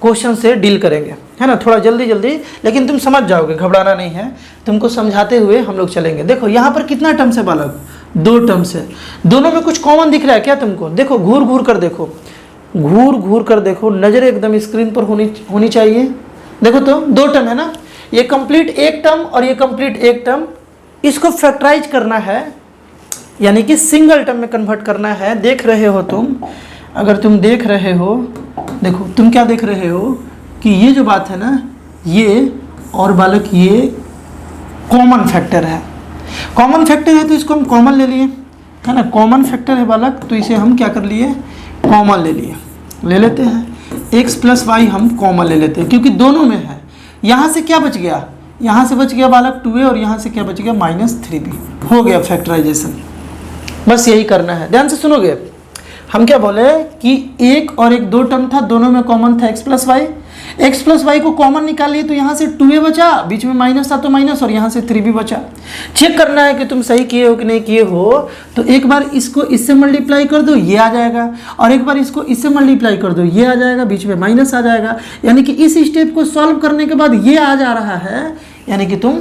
क्वेश्चन से डील करेंगे, है ना, थोड़ा जल्दी जल्दी, लेकिन तुम समझ जाओगे, घबराना नहीं है, तुमको समझाते हुए हम लोग चलेंगे। देखो यहाँ पर कितना टर्म्स है बालक, 2 टर्म्स है। दोनों में कुछ कॉमन दिख रहा है क्या तुमको? देखो घूर घूर कर देखो, घूर घूर कर देखो, नज़र एकदम स्क्रीन पर होनी चाहिए। देखो तो 2 टर्म है ना, ये कंप्लीट एक टर्म और ये कंप्लीट एक टर्म, इसको फैक्टराइज करना है, यानी कि सिंगल टर्म में कन्वर्ट करना है। देख रहे हो तुम, अगर तुम देख रहे हो, देखो तुम क्या देख रहे हो कि ये जो बात है ना, ये और बालक ये कॉमन फैक्टर है। कॉमन फैक्टर है तो इसको हम कॉमन ले लिए, है ना, कॉमन फैक्टर है बालक, तो इसे हम क्या कर लिए, कॉमन ले लेते हैं। x + y हम कॉमन ले लेते हैं क्योंकि दोनों में है। यहाँ से क्या बच गया, यहाँ से बच गया बालक 2a और यहाँ से क्या बच गया -3b। हो गया फैक्टराइजेशन। बस यही करना है, ध्यान से सुनोगे। हम क्या बोले कि एक और एक 2 टर्म था, दोनों में कॉमन था x + y को कॉमन निकालिए तो यहाँ से 2a बचा, बीच में माइनस था तो माइनस, और यहाँ से 3b बचा। चेक करना है कि तुम सही किए हो कि नहीं किए हो, तो एक बार इसको इससे मल्टीप्लाई कर दो, ये आ जाएगा, और एक बार इसको इससे मल्टीप्लाई कर दो, ये आ जाएगा, बीच में माइनस आ जाएगा। यानी कि इस स्टेप को सॉल्व करने के बाद ये आ जा रहा है, यानी कि तुम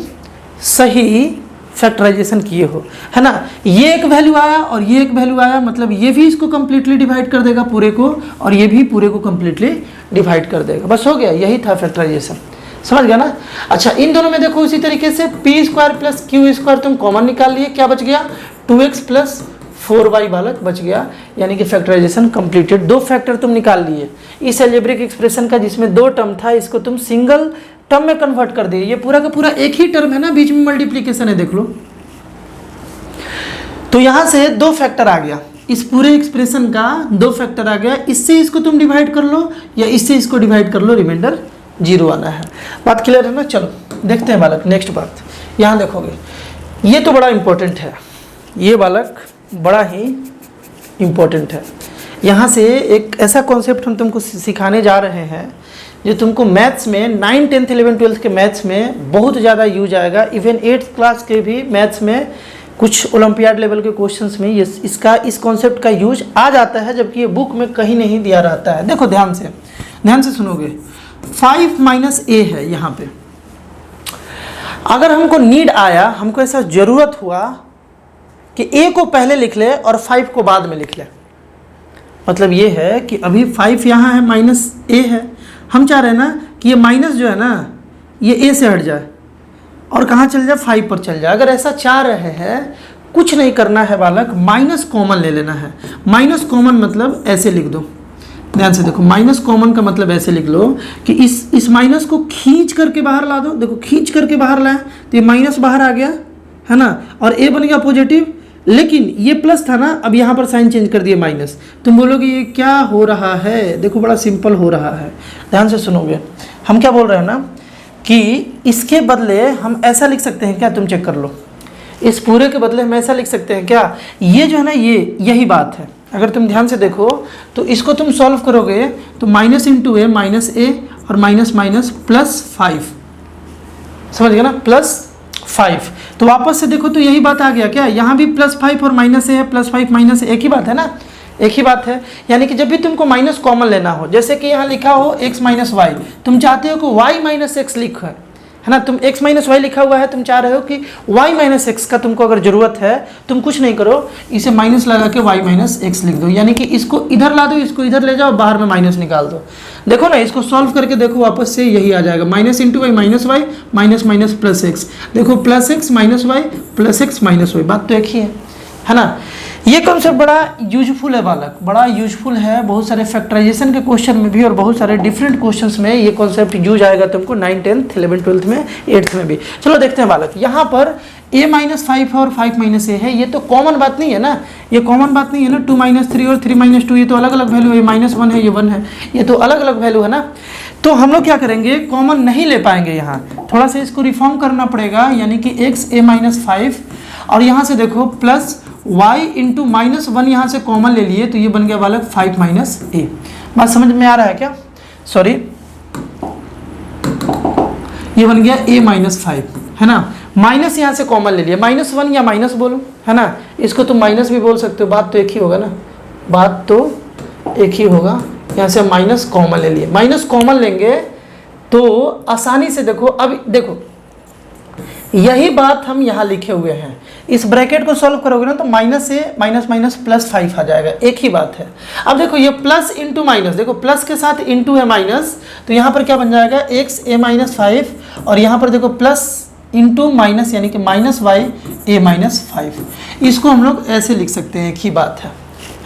सही फैक्टराइजेशन किए हो, है ना। ये एक वैल्यू आया और ये एक वैल्यू आया, मतलब ये भी इसको कंप्लीटली डिवाइड कर देगा पूरे को, और ये भी पूरे को कंप्लीटली डिवाइड कर देगा। बस हो गया, यही था फैक्टराइजेशन। समझ गया ना। अच्छा, इन दोनों में देखो उसी तरीके से p² + q² तुम कॉमन निकाल लिए, क्या बच गया, 2x + 4y बालक बच गया, यानी कि फैक्टराइजेशन कंप्लीटेड। 2 फैक्टर तुम निकाल लिए इस अलजेब्रिक एक्सप्रेशन का, जिसमें 2 टर्म था, इसको तुम सिंगल टर्म में कन्वर्ट कर दिए। ये पूरा का पूरा एक ही टर्म है ना, बीच में मल्टीप्लिकेशन है, देख लो। तो यहाँ से 2 फैक्टर आ गया, इस पूरे एक्सप्रेशन का 2 फैक्टर आ गया। इससे इसको तुम डिवाइड कर लो या इससे इसको डिवाइड कर लो, रिमाइंडर 0 आना है। बात क्लियर है ना। चलो देखते हैं बालक नेक्स्ट बात। यहाँ देखोगे, ये तो बड़ा इंपॉर्टेंट है, ये बालक बड़ा ही इंपॉर्टेंट है। यहाँ से एक ऐसा कॉन्सेप्ट हम तुमको सिखाने जा रहे हैं जो तुमको मैथ्स में 9, 10th, 11th, 12th के मैथ्स में बहुत ज़्यादा यूज आएगा। इवन 8th क्लास के भी मैथ्स में कुछ ओलंपियाड लेवल के क्वेश्चंस में इस कॉन्सेप्ट का यूज आ जाता है, जबकि ये बुक में कहीं नहीं दिया रहता है। देखो ध्यान से सुनोगे, 5 - a है यहाँ पे। अगर हमको नीड आया, हमको ऐसा ज़रूरत हुआ कि a को पहले लिख ले और 5 को बाद में लिख ले, मतलब ये है कि अभी 5 यहाँ है, -a है, हम चाह रहे हैं ना कि ये माइनस जो है ना, ये a से हट जाए और कहाँ चल जाए, 5 पर चल जाए। अगर ऐसा चाह रहे हैं, कुछ नहीं करना है बालक, माइनस कॉमन ले लेना है। माइनस कॉमन मतलब ऐसे लिख दो, ध्यान से देखो, माइनस कॉमन का मतलब ऐसे लिख लो कि इस माइनस को खींच करके बाहर ला दो। देखो खींच करके बाहर लाए तो ये माइनस बाहर आ गया, है ना, और a बन गया पॉजिटिव, लेकिन ये प्लस था ना, अब यहाँ पर साइन चेंज कर दिए माइनस। तुम बोलोगे ये क्या हो रहा है, देखो बड़ा सिंपल हो रहा है, ध्यान से सुनोगे। हम क्या बोल रहे हैं ना कि इसके बदले हम ऐसा लिख सकते हैं क्या, तुम चेक कर लो, इस पूरे के बदले हम ऐसा लिख सकते हैं क्या, ये जो है ना, ये यही बात है। अगर तुम ध्यान से देखो तो इसको तुम सॉल्व करोगे तो माइनस इंटू ए माइनस ए और माइनस माइनस +5, समझ गया ना, +5। तो वापस से देखो तो यही बात आ गया क्या, यहाँ भी +5 और माइनस ए है, +5 माइनस एक ही बात है ना, एक ही बात है। यानी कि जब भी तुमको माइनस कॉमन लेना हो, जैसे कि यहाँ लिखा हो x - y, तुम चाहते हो कि y - x लिखो, है ना, तुम x - y लिखा हुआ है, तुम चाह रहे हो कि y - x का तुमको अगर ज़रूरत है, तुम कुछ नहीं करो, इसे माइनस लगा के y - x लिख दो। यानी कि इसको इधर ला दो, इसको इधर ले जाओ, बाहर में माइनस निकाल दो। देखो ना, इसको सॉल्व करके देखो, वापस से यही आ जाएगा, minus into y minus y minus minus +x। देखो +x - y +x - y, बात तो एक ही है ना। ये कॉन्सेप्ट बड़ा यूजफुल है बालक, बड़ा यूजफुल है। बहुत सारे फैक्टराइजेशन के क्वेश्चन में भी और बहुत सारे डिफरेंट क्वेश्चंस में ये कॉन्सेप्ट यूज आएगा तुमको 9, 10th, 11, 12th में, 8th में भी। चलो देखते हैं बालक, यहाँ पर a-5 और 5 - a है, ये तो कॉमन बात नहीं है ना, ये कॉमन बात नहीं है ना। 2 - 3 और 3 - 2 ये तो अलग अलग वैल्यू है, -1 है, ये 1 है, ये तो अलग अलग वैल्यू है ना। तो हम लोग क्या करेंगे, कॉमन नहीं ले पाएंगे, यहाँ थोड़ा सा इसको रिफॉर्म करना पड़ेगा, यानी कि x a-5 और यहाँ से देखो प्लस y इंटू -1 यहाँ से कॉमन ले लिए तो ये बन गया बालक 5 - a। बात समझ में आ रहा है क्या? सॉरी, ये बन गया a-5 है ना, माइनस यहाँ से कॉमन ले लिया, -1 या माइनस बोलो है ना, इसको तुम माइनस भी बोल सकते हो, बात तो एक ही होगा ना, बात तो एक ही होगा। यहाँ से माइनस कॉमन ले लिए, माइनस कॉमन लेंगे तो आसानी से देखो, अब देखो यही बात हम यहाँ लिखे हुए हैं, इस ब्रैकेट को सॉल्व करोगे ना तो माइनस से माइनस +5 आ जाएगा, एक ही बात है। अब देखो ये प्लस इंटू माइनस, देखो प्लस के साथ इंटू है माइनस, तो यहाँ पर क्या बन जाएगा x a-5 और यहाँ पर देखो प्लस इंटू माइनस यानी कि -y a-5। इसको हम लोग ऐसे लिख सकते हैं, एक ही बात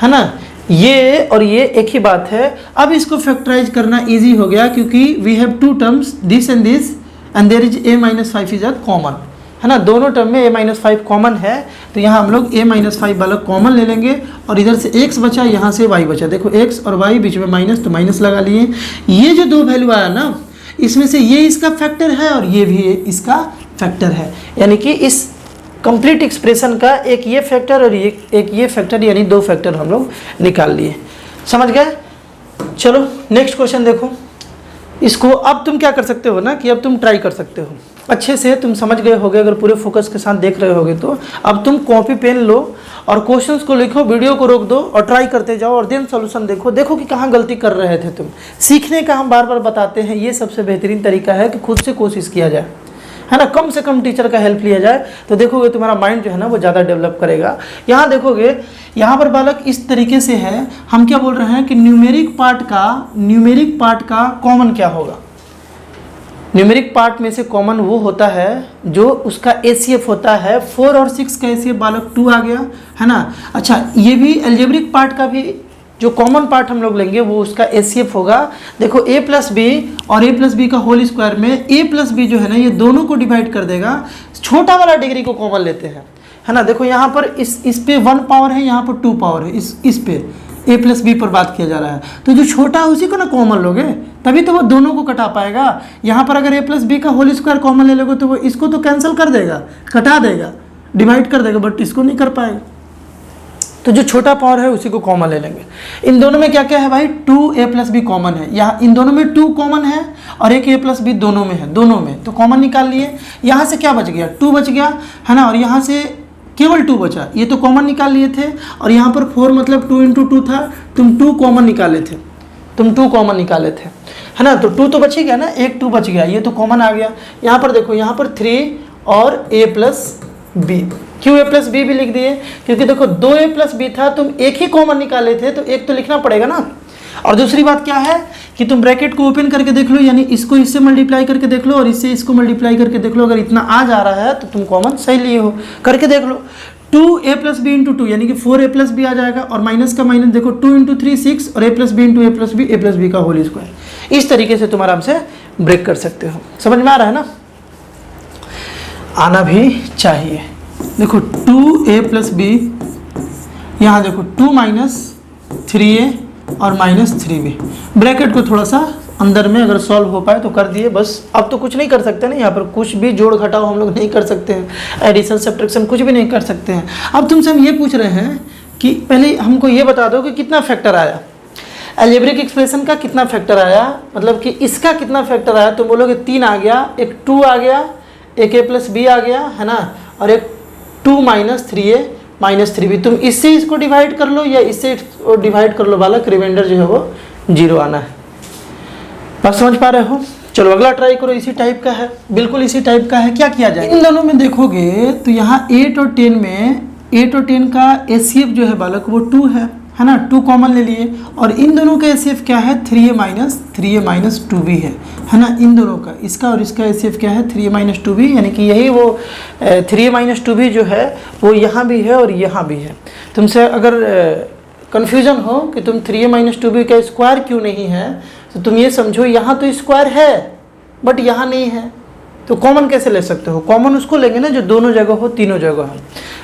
है ना, ये और ये एक ही बात है। अब इसको फैक्टराइज करना इजी हो गया क्योंकि we have two terms this and this and there is a-5 is a common, है ना, दोनों टर्म में a-5 कॉमन है, तो यहाँ हम लोग a-5 वाला कॉमन ले लेंगे और इधर से x बचा, यहाँ से y बचा, देखो x और y बीच में माइनस, तो माइनस लगा लिए। ये जो दो वैल्यू आया ना, इसमें से ये इसका फैक्टर है और ये भी इसका फैक्टर है, यानी कि इस कंप्लीट एक्सप्रेशन का एक ये फैक्टर और एक ये फैक्टर, यानी 2 फैक्टर हम लोग निकाल लिए। समझ गए? चलो नेक्स्ट क्वेश्चन देखो। इसको अब तुम क्या कर सकते हो ना कि अब तुम ट्राई कर सकते हो अच्छे से, तुम समझ गए होगे अगर पूरे फोकस के साथ देख रहे होगे तो। अब तुम कॉपी पेन लो और क्वेश्चंस को लिखो, वीडियो को रोक दो और ट्राई करते जाओ और देन सॉल्यूशन देखो, देखो कि कहाँ गलती कर रहे थे तुम। सीखने का हम बार बार बताते हैं, ये सबसे बेहतरीन तरीका है कि खुद से कोशिश किया जाए, है ना, कम से कम टीचर का हेल्प लिया जाए, तो देखोगे तुम्हारा माइंड जो है ना वो ज़्यादा डेवलप करेगा। यहाँ देखोगे, यहाँ पर बालक इस तरीके से है, हम क्या बोल रहे हैं कि न्यूमेरिक पार्ट का कॉमन क्या होगा। न्यूमेरिक पार्ट में से कॉमन वो होता है जो उसका ACF होता है। 4 और 6 का ACF बालक 2 आ गया, है ना। अच्छा, ये भी अलजेब्रिक पार्ट का भी जो कॉमन पार्ट हम लोग लेंगे वो उसका ACF होगा। देखो a+b और a+b का होल स्क्वायर में a+b जो है ना, ये दोनों को डिवाइड कर देगा। छोटा वाला डिग्री को कॉमन लेते हैं, है ना। देखो यहाँ पर इस पे 1 पावर है, यहाँ पर 2 पावर है, इस पे a+b पर बात किया जा रहा है, तो जो छोटा है उसी को ना कॉमन लोगे, तभी तो वो दोनों को कटा पाएगा। यहाँ पर अगर a+b का होल स्क्वायर कॉमन ले लोगे तो वो इसको तो कैंसिल कर देगा, कटा देगा, डिवाइड कर देगा, बट इसको नहीं कर पाएगा। तो जो छोटा पावर है उसी को कॉमन ले लेंगे। इन दोनों में क्या क्या है भाई, 2a+b कॉमन है, यहाँ इन दोनों में 2 कॉमन है और एक a+b दोनों में है, दोनों में तो कॉमन निकाल लिए। यहाँ से क्या बच गया, 2 बच गया, है ना, और यहाँ से केवल 2 बचा, ये तो कॉमन निकाल लिए थे। और यहाँ पर 4 मतलब 2 × 2 था, तुम 2 कॉमन निकाले थे, है ना, तो 2 तो बच ही गया ना, एक 2 बच गया, ये तो कॉमन आ गया। यहाँ पर देखो, यहाँ पर 3 और a+b, क्यों a+b भी लिख दिए, क्योंकि देखो 2a+b था, तुम एक ही कॉमन निकाले थे तो एक तो लिखना पड़ेगा ना। और दूसरी बात क्या है कि तुम ब्रैकेट को ओपन करके देख लो, यानी इसको इससे मल्टीप्लाई करके देख लो और इससे इसको मल्टीप्लाई करके देख लो, अगर इतना आ जा रहा है तो तुम कॉमन सही लिए हो, करके देख लो। 2a+b × 2 यानी कि 4a+b आ जाएगा, और माइनस का माइनस देखो 2 × 3 6 और a+b × a+b का होल स्क्वायर। इस तरीके से तुम आराम से ब्रेक कर सकते हो। समझ में आ रहा है ना, आना भी चाहिए। देखो 2a+b, यहाँ देखो 2 - 3a और -3b, ब्रैकेट को थोड़ा सा अंदर में अगर सॉल्व हो पाए तो कर दिए बस। अब तो कुछ नहीं कर सकते ना, यहाँ पर कुछ भी जोड़ घटाव हम लोग नहीं कर सकते हैं, एडिशन सब्ट्रैक्शन कुछ भी नहीं कर सकते हैं। अब तुमसे हम ये पूछ रहे हैं कि पहले हमको ये बता दो कि कितना फैक्टर आया, अलजेब्रिक एक्सप्रेशन का कितना फैक्टर आया, मतलब कि इसका कितना फैक्टर आया। तुम बोलोगे 3 आ गया, एक 2 आ गया, एक a+b आ गया, है ना, और एक 2 - 3a - 3b। तुम इससे इसको डिवाइड कर लो या इससे डिवाइड कर लो बालक, रिमाइंडर जो है वो 0 आना है। बात समझ पा रहे हो? चलो अगला ट्राई करो, इसी टाइप का है, बिल्कुल इसी टाइप का है। क्या किया जाए, इन दोनों में देखोगे तो यहाँ 8 और 10 में 8 और 10 का ACF जो है बालक वो 2 है, है ना, 2 कॉमन ले लिए, और इन दोनों का एचसीएफ क्या है 3a माइनस 2b है ना, इन दोनों का, इसका और इसका एचसीएफ क्या है 3a माइनस 2b, यानी कि यही वो 3a माइनस 2b जो है वो यहाँ भी है और यहाँ भी है। तुमसे अगर कन्फ्यूजन हो कि तुम 3a माइनस 2b का स्क्वायर क्यों नहीं है, तो तुम ये समझो यहाँ तो स्क्वायर है बट यहाँ नहीं है, तो कॉमन कैसे ले सकते हो? कॉमन उसको लेंगे ना जो दोनों जगह हो, तीनों जगह हो,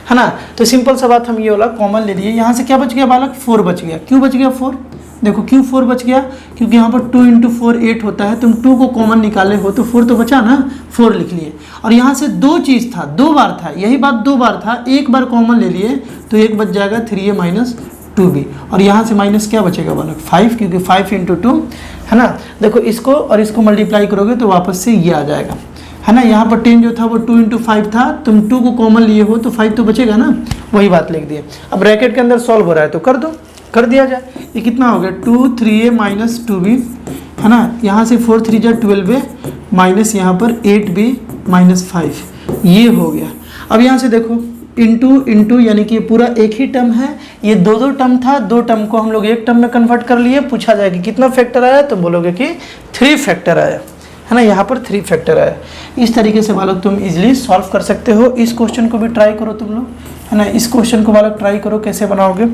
है ना। तो सिंपल सा बात, हम ये वाला कॉमन ले लिए। यहाँ से क्या बच गया बालक? 4 बच गया। क्यों बच गया 4? देखो क्यों 4 बच गया, क्योंकि यहाँ पर 2 × 4 8 होता है, तुम 2 को कॉमन निकाले हो तो 4 तो बचा ना, 4 लिख लिए। और यहाँ से 2 चीज़ था, 2 बार था, यही बात 2 बार था, एक बार कॉमन ले लिए तो एक बच जाएगा 3a माइनस 2b, और यहाँ से माइनस क्या बचेगा बालक 5, क्योंकि 5 × 2 है ना। देखो इसको और इसको मल्टीप्लाई करोगे तो वापस से ये आ जाएगा, है ना। यहाँ पर 10 जो था वो 2 × 5 था, तुम 2 को कॉमन लिए हो तो 5 तो बचेगा ना, वही बात लिख दिए। अब ब्रैकेट के अंदर सॉल्व हो रहा है तो कर दो, कर दिया जाए। ये कितना हो गया 2 3a माइनस 2b, है ना। यहाँ से 4 3 जा 12a माइनस यहाँ पर 8b माइनस 5, ये हो गया। अब यहाँ से देखो इंटू यानी कि पूरा एक ही टर्म है, ये 2 टर्म था, 2 टर्म को हम लोग एक टर्म में कन्वर्ट कर लिए। पूछा जाए कि कितना फैक्टर आया, तो बोलोगे कि 3 फैक्टर आया, है ना। यहाँ पर 3 फैक्टर आया। इस तरीके से बालक तुम इजीली सॉल्व कर सकते हो। इस क्वेश्चन को भी ट्राई करो तुम लोग, है ना। इस क्वेश्चन को बालक ट्राई करो, कैसे बनाओगे,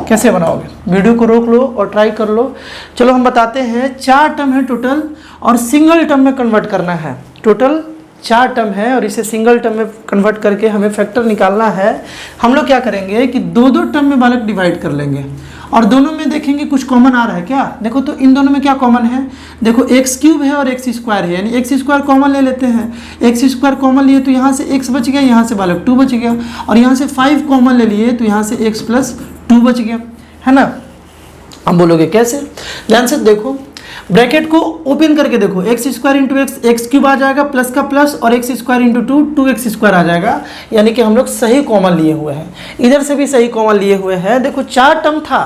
कैसे बनाओगे, वीडियो को रोक लो और ट्राई कर लो। चलो हम बताते हैं, 4 टर्म है टोटल और सिंगल टर्म में कन्वर्ट करना है। टोटल 4 टर्म है और इसे सिंगल टर्म में कन्वर्ट करके हमें फैक्टर निकालना है। हम लोग क्या करेंगे कि 2 टर्म में बालक डिवाइड कर लेंगे और दोनों में देखेंगे कुछ कॉमन आ रहा है क्या। देखो तो इन दोनों में क्या कॉमन है, देखो x³ है और x² है, यानी x² कॉमन ले लेते हैं। x² कॉमन लिए तो यहाँ से x बच गया, यहाँ से बालक 2 बच गया, और यहाँ से 5 कॉमन ले लिए तो यहाँ से x + 2 बच गया, है ना। हम बोलोगे कैसे, ध्यान से देखो, ब्रैकेट को ओपन करके देखो, x² × x x³ आ जाएगा, प्लस का प्लस, और x² × 2 2x² आ जाएगा, यानी कि हम लोग सही कॉमन लिए हुए हैं। इधर से भी सही कॉमन लिए हुए हैं। देखो 4 टर्म था,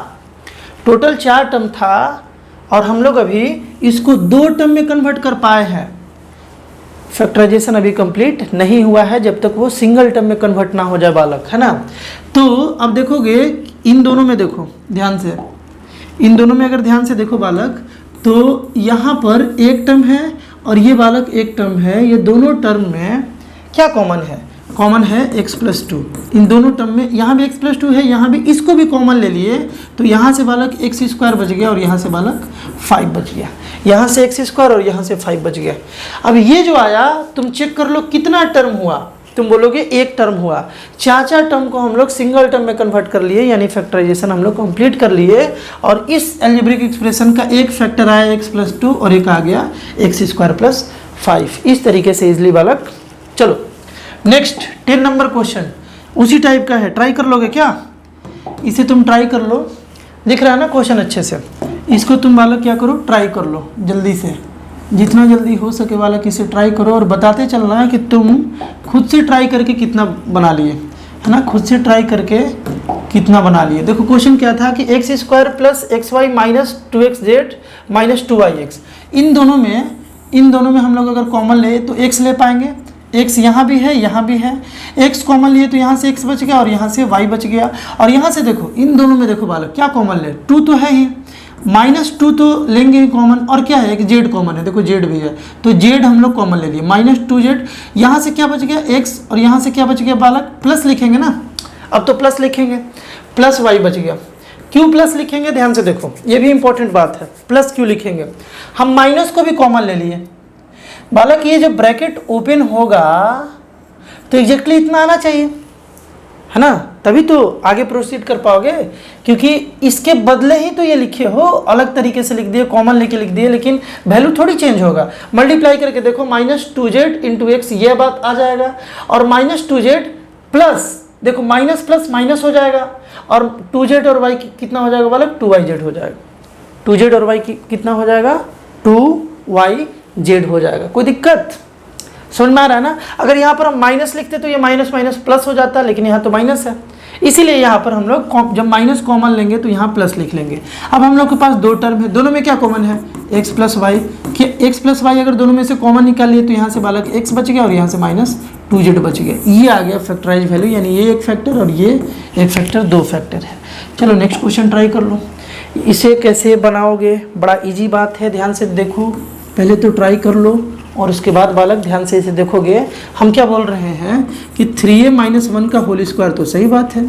टोटल 4 टर्म था, और हम लोग अभी इसको 2 टर्म में कन्वर्ट कर पाए हैं। फैक्टराइजेशन अभी कंप्लीट नहीं हुआ है जब तक वो सिंगल टर्म में कन्वर्ट ना हो जाए बालक, है ना। तो अब देखोगे इन दोनों में, देखो ध्यान से, इन दोनों में अगर ध्यान से देखो बालक, तो यहाँ पर एक टर्म है और ये बालक एक टर्म है। ये दोनों टर्म में क्या कॉमन है, कॉमन है x + 2। इन दोनों टर्म में यहाँ भी x + 2 है, यहाँ भी, इसको भी कॉमन ले लिए तो यहाँ से बालक x² बच गया और यहाँ से बालक 5 बच गया, यहाँ से x² और यहाँ से 5 बच गया। अब ये जो आया तुम चेक कर लो कितना टर्म हुआ, तुम बोलोगे 1 टर्म हुआ। 4 टर्म को हम लोग सिंगल टर्म में कन्वर्ट कर लिए, यानी फैक्टराइजेशन हम लोग कंप्लीट कर लिए, और इस अलजेब्रिक एक्सप्रेशन का एक फैक्टर आया x + 2 और एक आ गया x² + 5। इस तरीके से इजली बालक। चलो नेक्स्ट 10 नंबर क्वेश्चन उसी टाइप का है, ट्राई कर लोगे क्या, इसे तुम ट्राई कर लो। दिख रहा है ना क्वेश्चन अच्छे से, इसको तुम बालक क्या करो, ट्राई कर लो जल्दी से, जितना जल्दी हो सके बालक इसे ट्राई करो, और बताते चलना है कि तुम खुद से ट्राई करके कितना बना लिए, है ना, खुद से ट्राई करके कितना बना लिए। देखो क्वेश्चन क्या था कि x² + xy - 2xz - 2yx, इन दोनों में हम लोग अगर कॉमन ले तो x ले पाएंगे, x यहाँ भी है, यहाँ भी है, x कॉमन लिए तो यहाँ से x बच गया और यहाँ से y बच गया। और यहाँ से देखो इन दोनों में देखो बालक क्या कॉमन ले, 2 तो है ही, -2 तो लेंगे ही कॉमन, और क्या है, एक z कॉमन है, देखो z भी है, तो z हम लोग कॉमन ले लिए, -2z। यहाँ से क्या बच गया x, और यहाँ से क्या बच गया बालक, प्लस लिखेंगे ना, अब तो प्लस लिखेंगे, प्लस y बच गया। क्यों प्लस लिखेंगे, ध्यान से देखो, ये भी इंपॉर्टेंट बात है, प्लस क्यों लिखेंगे, हम माइनस को भी कॉमन ले लिए बालक। ये जब ब्रैकेट ओपन होगा तो एग्जैक्टली इतना आना चाहिए, है ना, तभी तो आगे प्रोसीड कर पाओगे, क्योंकि इसके बदले ही तो ये लिखे हो, अलग तरीके से लिख दिए, कॉमन लेके लिख दिए, लेकिन वैल्यू थोड़ी चेंज होगा। मल्टीप्लाई करके देखो, -2z × x, ये बात आ जाएगा, और -2z प्लस, देखो माइनस प्लस माइनस हो जाएगा, और 2z और y कितना हो जाएगा बालक, 2yz हो जाएगा। 2z और y कितना हो जाएगा, 2yz हो जाएगा। कोई दिक्कत समझ में आ रहा है ना। अगर यहाँ पर हम माइनस लिखते तो ये माइनस माइनस प्लस हो जाता, लेकिन यहाँ तो माइनस है, इसीलिए यहाँ पर हम लोग जब माइनस कॉमन लेंगे तो यहाँ प्लस लिख लेंगे। अब हम लोग के पास दो टर्म है, दोनों में क्या कॉमन है, x plus y. X plus y अगर दोनों में से कॉमन निकाल लिए तो यहाँ से बालक एक्स बच गया और यहाँ से माइनस 2z बच गया। ये आ गया फैक्टराइज वैल्यू, यानी ये एक फैक्टर और ये एक फैक्टर, दो फैक्टर है। चलो नेक्स्ट क्वेश्चन ट्राई कर लो। इसे कैसे बनाओगे, बड़ा इजी बात है, ध्यान से देखो, पहले तो ट्राई कर लो और उसके बाद बालक ध्यान से इसे देखोगे। हम क्या बोल रहे हैं कि 3a - 1 का होल स्क्वायर, तो सही बात है,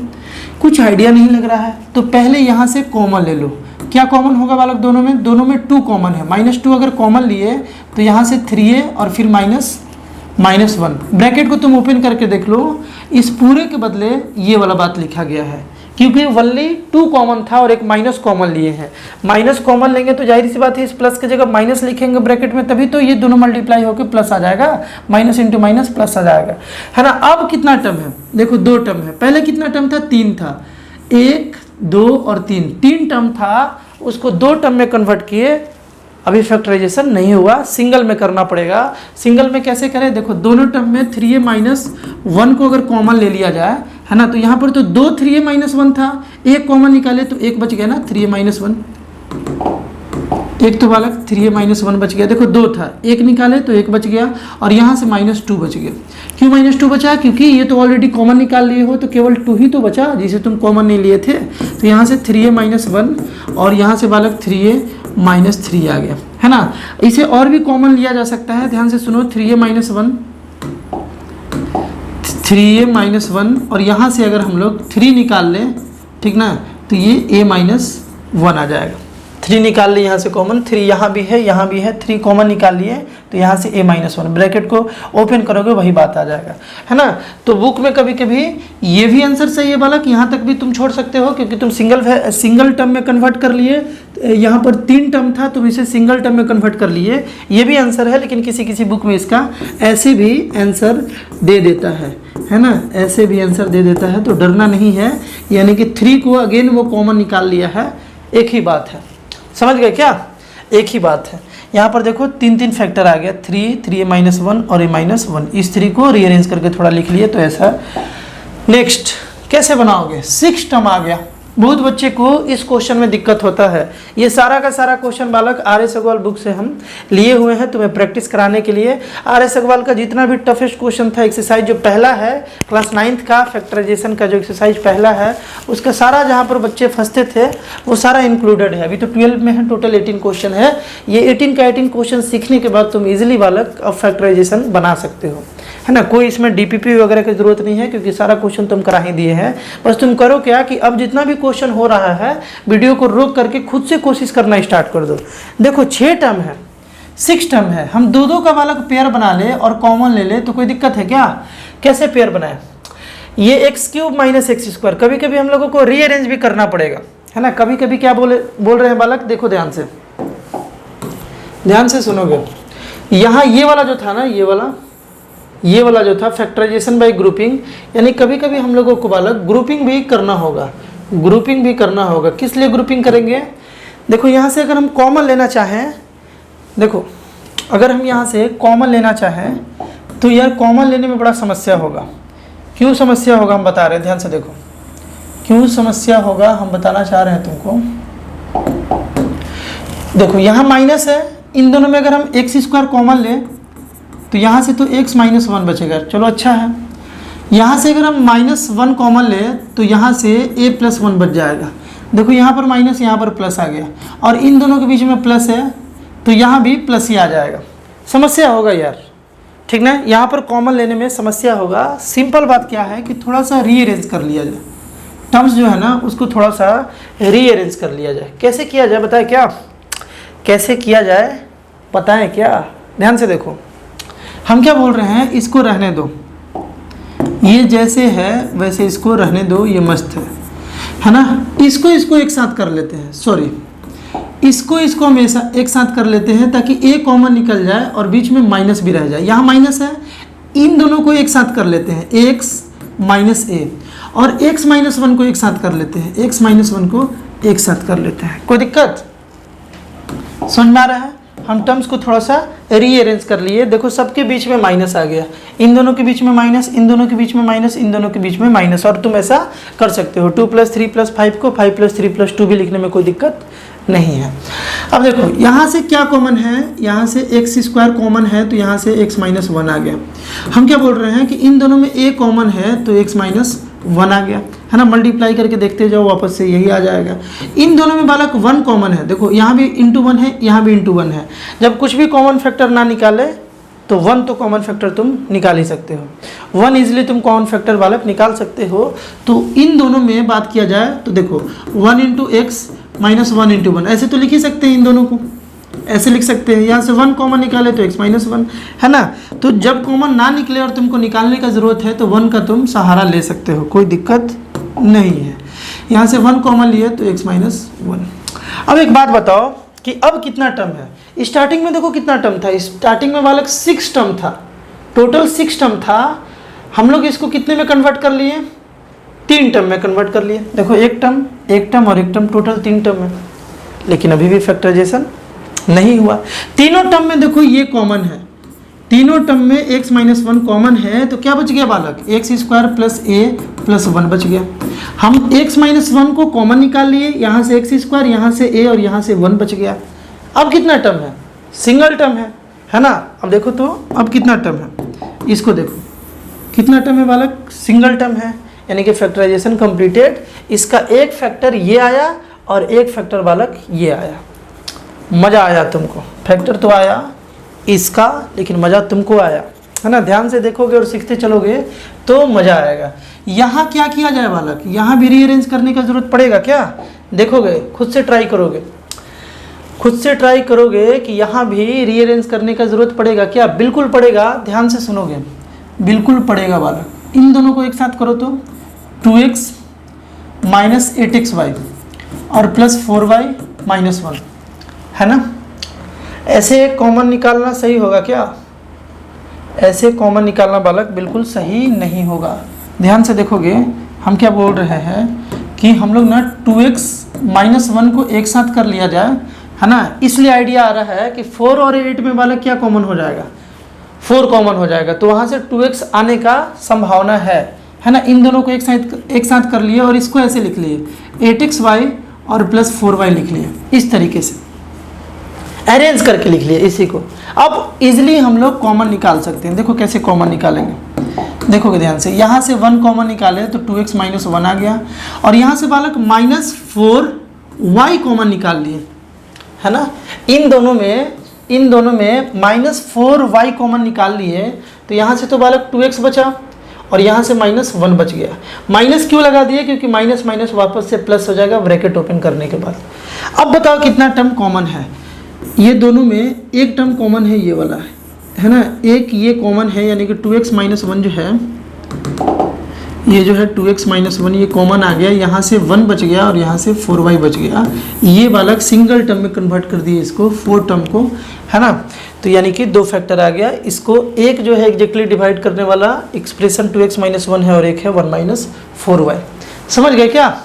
कुछ आइडिया नहीं लग रहा है तो पहले यहाँ से कॉमन ले लो। क्या कॉमन होगा बालक दोनों में, दोनों में 2 कॉमन है, -2 अगर कॉमन लिए तो यहाँ से 3a और फिर -1। ब्रैकेट को तुम ओपन करके देख लो, इस पूरे के बदले ये वाला बात लिखा गया है क्योंकि वनली 2 कॉमन था और एक माइनस कॉमन लिए हैं। माइनस कॉमन लेंगे तो जाहिर सी बात है इस प्लस की जगह माइनस लिखेंगे ब्रैकेट में, तभी तो ये दोनों मल्टीप्लाई होकर प्लस आ जाएगा, माइनस इंटू माइनस प्लस आ जाएगा, है ना। अब कितना टर्म है, देखो 2 टर्म है, पहले कितना टर्म था, 3 था, 1 2 और 3 टर्म था, उसको 2 टर्म में कन्वर्ट किए। अभी फैक्टराइजेशन नहीं हुआ, सिंगल में करना पड़ेगा। सिंगल में कैसे करें, देखो दोनों टर्म में 3a - 1 को अगर कॉमन ले लिया जाए, है ना, तो यहाँ पर तो 2 3a - 1 था, एक कॉमन निकाले तो एक बच गया ना 3a - 1, एक तो बालक 3a - 1 बच गया। देखो 2 था, एक निकाले तो एक बच गया और यहाँ से -2 बच गया। क्यों -2 बचा, क्योंकि ये तो ऑलरेडी कॉमन निकाल लिए हो तो केवल 2 ही तो बचा जिसे तुम कॉमन नहीं लिए थे। तो यहाँ से 3a - 1 और यहाँ से बालक 3a - 3 आ गया, है ना। इसे और भी कॉमन लिया जा सकता है, ध्यान से सुनो, 3a - 1 और यहाँ से अगर हम लोग 3 निकाल लें, ठीक ना, तो ये a - 1 आ जाएगा। 3 निकाल लिए यहाँ से कॉमन, 3 यहाँ भी है 3 कॉमन निकाल लिए तो यहाँ से a - 1, ब्रैकेट को ओपन करोगे वही बात आ जाएगा, है ना। तो बुक में कभी कभी ये भी आंसर सही है बालक, यहाँ तक भी तुम छोड़ सकते हो क्योंकि तुम सिंगल टर्म में कन्वर्ट कर लिए। यहाँ पर 3 टर्म था, तुम इसे सिंगल टर्म में कन्वर्ट कर लिए, ये भी आंसर है। लेकिन किसी किसी बुक में इसका ऐसे भी आंसर दे देता है ना, ऐसे भी आंसर दे देता है, तो डरना नहीं है। यानी कि 3 को अगेन वो कॉमन निकाल लिया है, एक ही बात है, समझ गए क्या, एक ही बात है। यहाँ पर देखो 3 फैक्टर आ गया, 3a - 1 और a - 1, इस 3 को रीअरेंज करके थोड़ा लिख लिए तो ऐसा। नेक्स्ट कैसे बनाओगे, 6 टर्म आ गया। बहुत बच्चे को इस क्वेश्चन में दिक्कत होता है। ये सारा का सारा क्वेश्चन बालक आर.एस. अग्रवाल बुक से हम लिए हुए हैं तुम्हें प्रैक्टिस कराने के लिए। आर.एस. अग्रवाल का जितना भी टफेस्ट क्वेश्चन था, एक्सरसाइज जो पहला है क्लास 9th का फैक्टराइजेशन का जो एक्सरसाइज पहला है, उसका सारा जहाँ पर बच्चे फंसते थे वो सारा इंक्लूडेड है। अभी तो 12 में है, टोटल 18 क्वेश्चन है। ये 18 का 18 क्वेश्चन सीखने के बाद तुम इजिली बालक अब फैक्टराइजेशन बना सकते हो, है ना। कोई इसमें DPP वगैरह की जरूरत नहीं है क्योंकि सारा क्वेश्चन तुम करा ही दिए हैं। बस तुम करो क्या कि अब जितना भी क्वेश्चन हो रहा है वीडियो को रोक करके खुद से कोशिश करना स्टार्ट कर दो। देखो 6 टर्म है, 6 टर्म है, हम दो का बालक पेयर बना ले और कॉमन ले ले तो कोई दिक्कत है क्या। कैसे पेयर बनाए, ये x³ - x², कभी कभी हम लोगों को रीअरेंज भी करना पड़ेगा, है ना। कभी कभी क्या बोल रहे हैं बालक, देखो ध्यान से सुनोगे। यहाँ ये वाला जो था ना, ये वाला जो था फैक्टराइजेशन बाय ग्रुपिंग, यानी कभी कभी हम लोगों को बालक ग्रुपिंग भी करना होगा, किस लिए ग्रुपिंग करेंगे। देखो यहाँ से अगर हम कॉमन लेना चाहें, देखो अगर हम यहाँ से कॉमन लेना चाहें तो यार कॉमन लेने में बड़ा समस्या होगा। क्यों समस्या होगा हम बता रहे हैं, ध्यान से देखो क्यों समस्या होगा हम बताना चाह रहे हैं तुमको। देखो यहाँ माइनस है, इन दोनों में अगर हम x² कॉमन लें तो यहाँ से तो x - 1 बचेगा, चलो अच्छा है। यहाँ से अगर हम -1 कॉमन ले तो यहाँ से a + 1 बच जाएगा। देखो यहाँ पर माइनस, यहाँ पर प्लस आ गया और इन दोनों के बीच में प्लस है तो यहाँ भी प्लस ही आ जाएगा। समस्या होगा यार, ठीक ना। यहाँ पर कॉमन लेने में समस्या होगा। सिंपल बात क्या है कि थोड़ा सा रीअरेंज कर लिया जाए, टर्म्स जो है ना उसको थोड़ा सा रीअरेंज कर लिया जाए। कैसे किया जाए बताए क्या, कैसे किया जाए बताएं क्या। ध्यान से देखो, हम क्या बोल रहे हैं, इसको रहने दो, ये जैसे है वैसे इसको रहने दो, ये मस्त है ना। इसको एक साथ कर लेते हैं, सॉरी इसको हमेशा एक साथ कर लेते हैं ताकि a कॉमन निकल जाए और बीच में माइनस भी रह जाए। यहाँ माइनस है, इन दोनों को एक साथ कर लेते हैं, x - a, और x - 1 को एक साथ कर लेते हैं, x - 1 को एक साथ कर लेते हैं। कोई दिक्कत समझ में आ रहा है। हम टर्म्स को थोड़ा सा रीअरेंज कर लिए। देखो सबके बीच में माइनस आ गया, इन दोनों के बीच में माइनस, इन दोनों के बीच में माइनस, इन दोनों के बीच में माइनस। और तुम ऐसा कर सकते हो 2 + 3 + 5 को 5 + 3 + 2 भी लिखने में कोई दिक्कत नहीं है। अब देखो यहाँ से क्या कॉमन है, यहाँ से x² कॉमन है तो यहाँ से x - 1 आ गया। हम क्या बोल रहे हैं कि इन दोनों में a कॉमन है तो x - 1 आ गया, है ना। मल्टीप्लाई करके देखते जाओ वापस से यही आ जाएगा। इन दोनों में बालक 1 कॉमन है, देखो यहाँ भी × 1 है, यहाँ भी × 1 है। जब कुछ भी कॉमन फैक्टर ना निकाले तो 1 तो कॉमन फैक्टर तुम निकाल ही सकते हो। 1 इजीली तुम कॉमन फैक्टर बालक निकाल सकते हो। तो इन दोनों में बात किया जाए तो देखो 1 × x - 1 × 1 ऐसे तो लिख ही सकते हैं, इन दोनों को ऐसे लिख सकते हैं। यहाँ से 1 कॉमन निकाले तो x - 1, है ना। तो जब कॉमन ना निकले और तुमको निकालने का ज़रूरत है तो 1 का तुम सहारा ले सकते हो, कोई दिक्कत नहीं है। यहाँ से 1 कॉमन लिए तो x - 1। अब एक बात बताओ कि अब कितना टर्म है। स्टार्टिंग में देखो कितना टर्म था, स्टार्टिंग में बालक 6 टर्म था, टोटल 6 टर्म था। हम लोग इसको कितने में कन्वर्ट कर लिए, 3 टर्म में कन्वर्ट कर लिए। देखो एक टर्म और एक टर्म, टोटल 3 टर्म है। लेकिन अभी भी फैक्टराइजेशन नहीं हुआ। तीनों टर्म में देखो ये कॉमन है, तीनों टर्म में x - 1 कॉमन है तो क्या बच गया बालक, x² + a + 1 बच गया। हम x - 1 को कॉमन निकाल लिए, यहाँ से x², यहाँ से a और यहाँ से 1 बच गया। अब कितना टर्म है, सिंगल टर्म है ना। अब देखो तो अब कितना टर्म है, इसको देखो कितना टर्म है बालक, सिंगल टर्म है, यानी कि फैक्टराइजेशन कंप्लीटेड। इसका एक फैक्टर ये आया और एक फैक्टर बालक ये आया। मज़ा आया तुमको, फैक्टर तो आया इसका लेकिन मज़ा तुमको आया, है ना। ध्यान से देखोगे और सीखते चलोगे तो मज़ा आएगा। यहाँ क्या किया जाए बालक, यहाँ भी रीअरेंज करने का ज़रूरत पड़ेगा क्या, देखोगे खुद से ट्राई करोगे, खुद से ट्राई करोगे कि यहाँ भी रीअरेंज करने का ज़रूरत पड़ेगा क्या, बिल्कुल पड़ेगा। ध्यान से सुनोगे, बिल्कुल पड़ेगा बालक। इन दोनों को एक साथ करो तो 2x - 8xy और +4y - 1, है ना। ऐसे कॉमन निकालना सही होगा क्या, ऐसे कॉमन निकालना बालक बिल्कुल सही नहीं होगा। ध्यान से देखोगे हम क्या बोल रहे हैं कि हम लोग ना 2x - 1 को एक साथ कर लिया जाए, है ना। इसलिए आइडिया आ रहा है कि 4 और 8 में बालक क्या कॉमन हो जाएगा, 4 कॉमन हो जाएगा। तो वहाँ से 2x आने का संभावना है ना। इन दोनों को एक साथ कर लिए और इसको ऐसे लिख लिए 8xy और +4y लिख लिए, इस तरीके से अरेंज करके लिख लिए इसी को। अब इजीली हम लोग कॉमन निकाल सकते हैं। देखो कैसे कॉमन निकालेंगे, देखोगे ध्यान से। यहाँ से 1 कॉमन निकाले तो 2x - 1 आ गया और यहाँ से बालक -4y कॉमन निकाल लिए, है ना। इन दोनों में -4y कॉमन निकाल लिए तो यहाँ से तो बालक 2x बचा और यहाँ से -1 बच गया। माइनस क्यों लगा दिए, क्योंकि माइनस वापस से प्लस हो जाएगा ब्रैकेट ओपन करने के बाद। अब बताओ कितना टर्म कॉमन है, ये दोनों में एक टर्म कॉमन है, ये वाला है ना, एक ये कॉमन है, यानी कि 2x - 1 जो है, ये जो है 2x - 1 ये कॉमन आ गया। यहाँ से 1 बच गया और यहाँ से 4y बच गया। ये बालक सिंगल टर्म में कन्वर्ट कर दिए इसको, 4 टर्म को, है ना। तो यानी कि 2 फैक्टर आ गया। इसको एक जो है एग्जैक्टली डिवाइड करने वाला एक्सप्रेशन 2x - 1 है और एक है 1 - 4y। समझ गए क्या।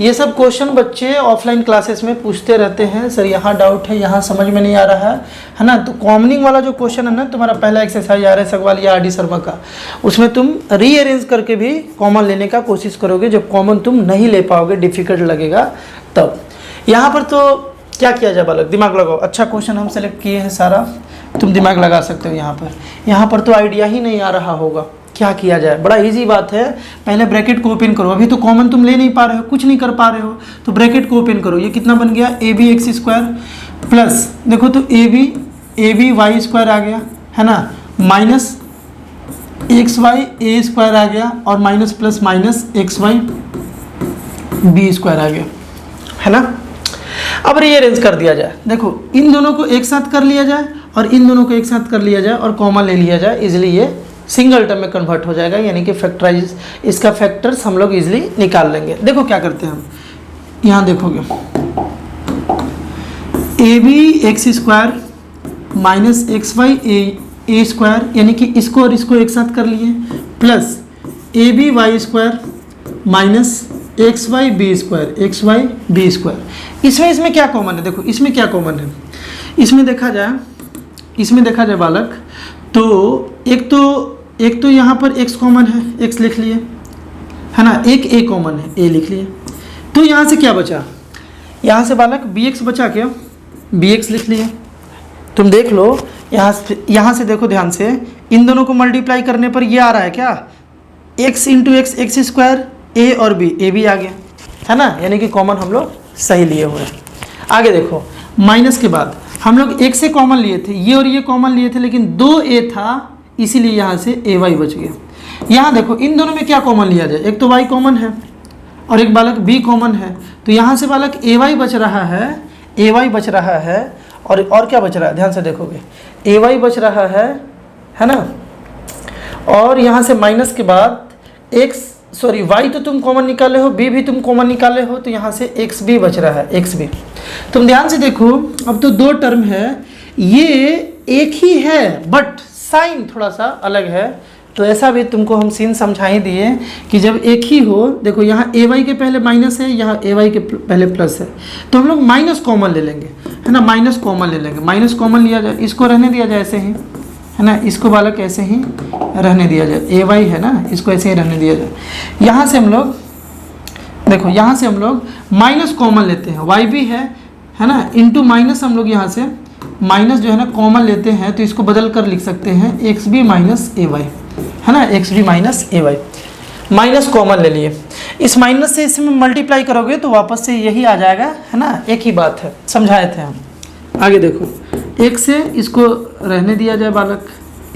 ये सब क्वेश्चन बच्चे ऑफलाइन क्लासेस में पूछते रहते हैं, सर यहाँ डाउट है, यहाँ समझ में नहीं आ रहा है ना। तो कॉमनिंग वाला जो क्वेश्चन है ना, तुम्हारा पहला एक्सरसाइज आ रहा है सगवाल या RD शर्मा का, उसमें तुम रीअरेंज करके भी कॉमन लेने का कोशिश करोगे। जब कॉमन तुम नहीं ले पाओगे, डिफिकल्ट लगेगा तब। यहाँ पर तो क्या किया जाए बालक, दिमाग लगाओ। अच्छा क्वेश्चन हम सेलेक्ट किए हैं सारा, तुम दिमाग लगा सकते हो। यहाँ पर तो आइडिया ही नहीं आ रहा होगा क्या किया जाए। बड़ा इजी बात है, पहले ब्रैकेट को ओपन करो। अभी तो कॉमन तुम ले नहीं पा रहे हो, कुछ नहीं कर पा रहे हो, तो ब्रैकेट को ओपन करो। ये कितना बन गया, ab(x² प्लस, देखो तो aby² आ गया, है ना, -xy(a² आ गया और माइनस प्लस -xy(b² आ गया, है ना। अब रीअरेंज कर दिया जाए। देखो इन दोनों को एक साथ कर लिया जाए और इन दोनों को एक साथ कर लिया जाए और कॉमन ले लिया जाए, इजिली ये सिंगल टर्म में कन्वर्ट हो जाएगा, यानी कि फैक्टराइज इसका फैक्टर्स हम लोग इजिली निकाल लेंगे। देखो क्या करते हैं हम, यहाँ देखोगे ab(x² माइनस xy(a²), यानी कि इसको और इसको एक साथ कर लिए, प्लस ab(y² माइनस xy(b²), इसमें क्या कॉमन है, देखो इसमें क्या कॉमन है, इसमें देखा जाए बालक, तो एक तो यहाँ पर x कॉमन है, x लिख लिए, है ना, एक a कॉमन है, a लिख लिए। तो यहाँ से क्या बचा, यहाँ से बालक bx बचा, क्या bx लिख लिए। तुम देख लो यहाँ से देखो ध्यान से, इन दोनों को मल्टीप्लाई करने पर ये आ रहा है क्या, x into x, x square, a और b, a भी आ गया, है ना, यानी कि कॉमन हम लोग सही लिए हुए हैं। आगे देखो, माइनस के बाद हम लोग एक से कॉमन लिए थे, ये और ये कॉमन लिए थे, लेकिन 2a था, इसीलिए यहाँ से ay बच गया। यहाँ देखो इन दोनों में क्या कॉमन लिया जाए, एक तो y कॉमन है और एक बालक b कॉमन है, तो यहाँ से बालक ay बच रहा है, और क्या बच रहा है, ध्यान से देखोगे, ay बच रहा है ना, और यहाँ से माइनस के बाद y तो तुम कॉमन निकाले हो, b भी तुम कॉमन निकाले हो, तो यहाँ से xb बच रहा है, xb। तुम ध्यान से देखो, अब तो दो टर्म है, ये एक ही है बट साइन थोड़ा सा अलग है, तो ऐसा भी तुमको हम सीन समझा ही दिए कि जब एक ही हो, देखो यहाँ ay के पहले माइनस है, यहाँ ay के पहले प्लस है, तो हम लोग माइनस कॉमन ले लेंगे, है ना, माइनस कॉमन ले लेंगे, माइनस कॉमन लिया जाए, इसको रहने दिया जाए ऐसे ही, है ना, इसको बालक ऐसे ही रहने दिया जाए, ay है ना, इसको ऐसे ही रहने दिया जाए। यहाँ से हम लोग देखो, यहाँ से हम लोग माइनस कॉमन लेते हैं, y भी है ना, इंटू माइनस हम लोग यहाँ से माइनस जो है ना कॉमन लेते हैं, तो इसको बदल कर लिख सकते हैं xb माइनस ay, है ना, xb minus ay, minus common ले लिए, इस माइनस से इसमें मल्टीप्लाई करोगे तो वापस से यही आ जाएगा, है ना, एक ही बात है, समझाए थे हम। आगे देखो, एक से इसको रहने दिया जाए बालक,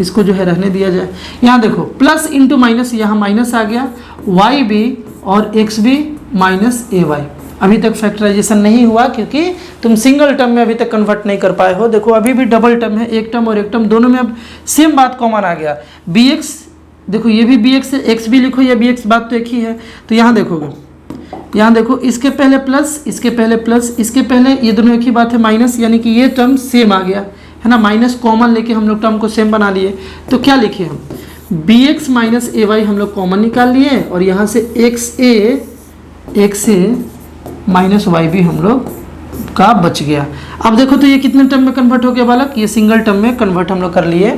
इसको जो है रहने दिया जाए, यहाँ देखो प्लस इंटू माइनस, यहाँ माइनस आ गया, वाई बी और x B minus A Y. अभी तक फैक्टराइजेशन नहीं हुआ क्योंकि तुम सिंगल टर्म में अभी तक कन्वर्ट नहीं कर पाए हो। देखो अभी भी डबल टर्म है, एक टर्म और एक टर्म दोनों में अब सेम बात कॉमन आ गया, बी एक्स, देखो ये भी बी एक्स है, एक्स भी लिखो या बी एक्स, बात तो एक ही है। तो यहाँ देखोगे, यहाँ देखो इसके पहले प्लस, इसके पहले प्लस, इसके पहले, ये दोनों एक ही बात है माइनस, यानी कि ये टर्म सेम आ गया, है ना, माइनस कॉमन लेके हम लोग टर्म को सेम बना लिए। तो क्या लिखे हम, B X minus A Y हम लोग कॉमन निकाल लिए, और यहाँ से एक्स ए माइनस वाई भी हम लोग का बच गया। अब देखो तो ये कितने टर्म में कन्वर्ट हो गया बालक, ये सिंगल टर्म में कन्वर्ट हम लोग कर लिए,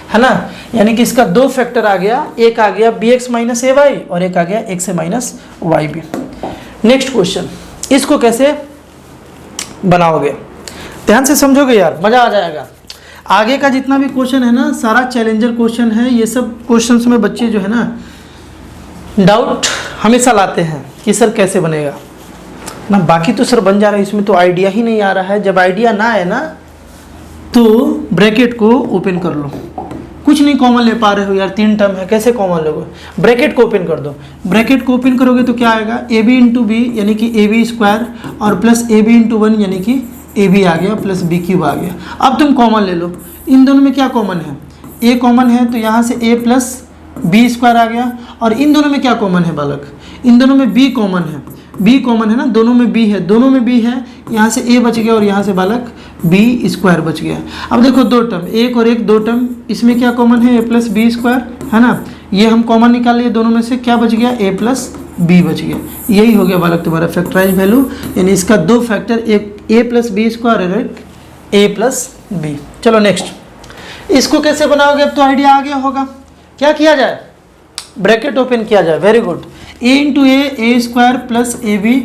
है ना, यानी कि इसका दो फैक्टर आ गया, एक आ गया B X minus A Y और एक आ गया X A minus Y B. Next question, इसको कैसे बनाओगे, ध्यान से समझोगे यार, मज़ा आ जाएगा। आगे का जितना भी क्वेश्चन है ना, सारा चैलेंजर क्वेश्चन है। ये सब क्वेश्चंस में बच्चे जो है ना डाउट हमेशा लाते हैं कि सर कैसे बनेगा ना, बाकी तो सर बन जा रहा है, इसमें तो आइडिया ही नहीं आ रहा है। जब आइडिया ना आए ना तो ब्रैकेट को ओपन कर लो, कुछ नहीं कॉमन ले पा रहे हो यार, तीन टर्म है कैसे कॉमन लोगे, ब्रैकेट को ओपन कर दो। ब्रैकेट को ओपन करोगे तो क्या आएगा, ए बी इंटू बी यानी कि ए बी स्क्वायर और प्लस ए बी इंटू वन यानी कि ए बी आ गया प्लस बी क्यूब आ गया। अब तुम कॉमन ले लो, इन दोनों में क्या कॉमन है, ए कॉमन है तो यहाँ से ए प्लस बी स्क्वायर आ गया, और इन दोनों में क्या कॉमन है बालक, इन दोनों में बी कॉमन है, बी कॉमन है ना, दोनों में बी है, दोनों में बी है, यहाँ से ए बच गया और यहाँ से बालक बी स्क्वायर बच गया। अब देखो दो टर्म, एक और एक दो टर्म, इसमें क्या कॉमन है, ए प्लस बी स्क्वायर, है ना, ये हम कॉमन निकाल लिए, दोनों में से क्या बच गया, ए प्लस बी बच गया। यही हो गया बालक तुम्हारा फैक्टराइज वैल्यू, यानी इसका दो फैक्टर, एक ए प्लस बी स्क्वायर और एक ए प्लस बी। चलो नेक्स्ट, इसको कैसे बनाओगे, अब तो आइडिया आ गया होगा। क्या किया जाए, ब्रैकेट ओपन किया जाए, very good, A into A square plus A B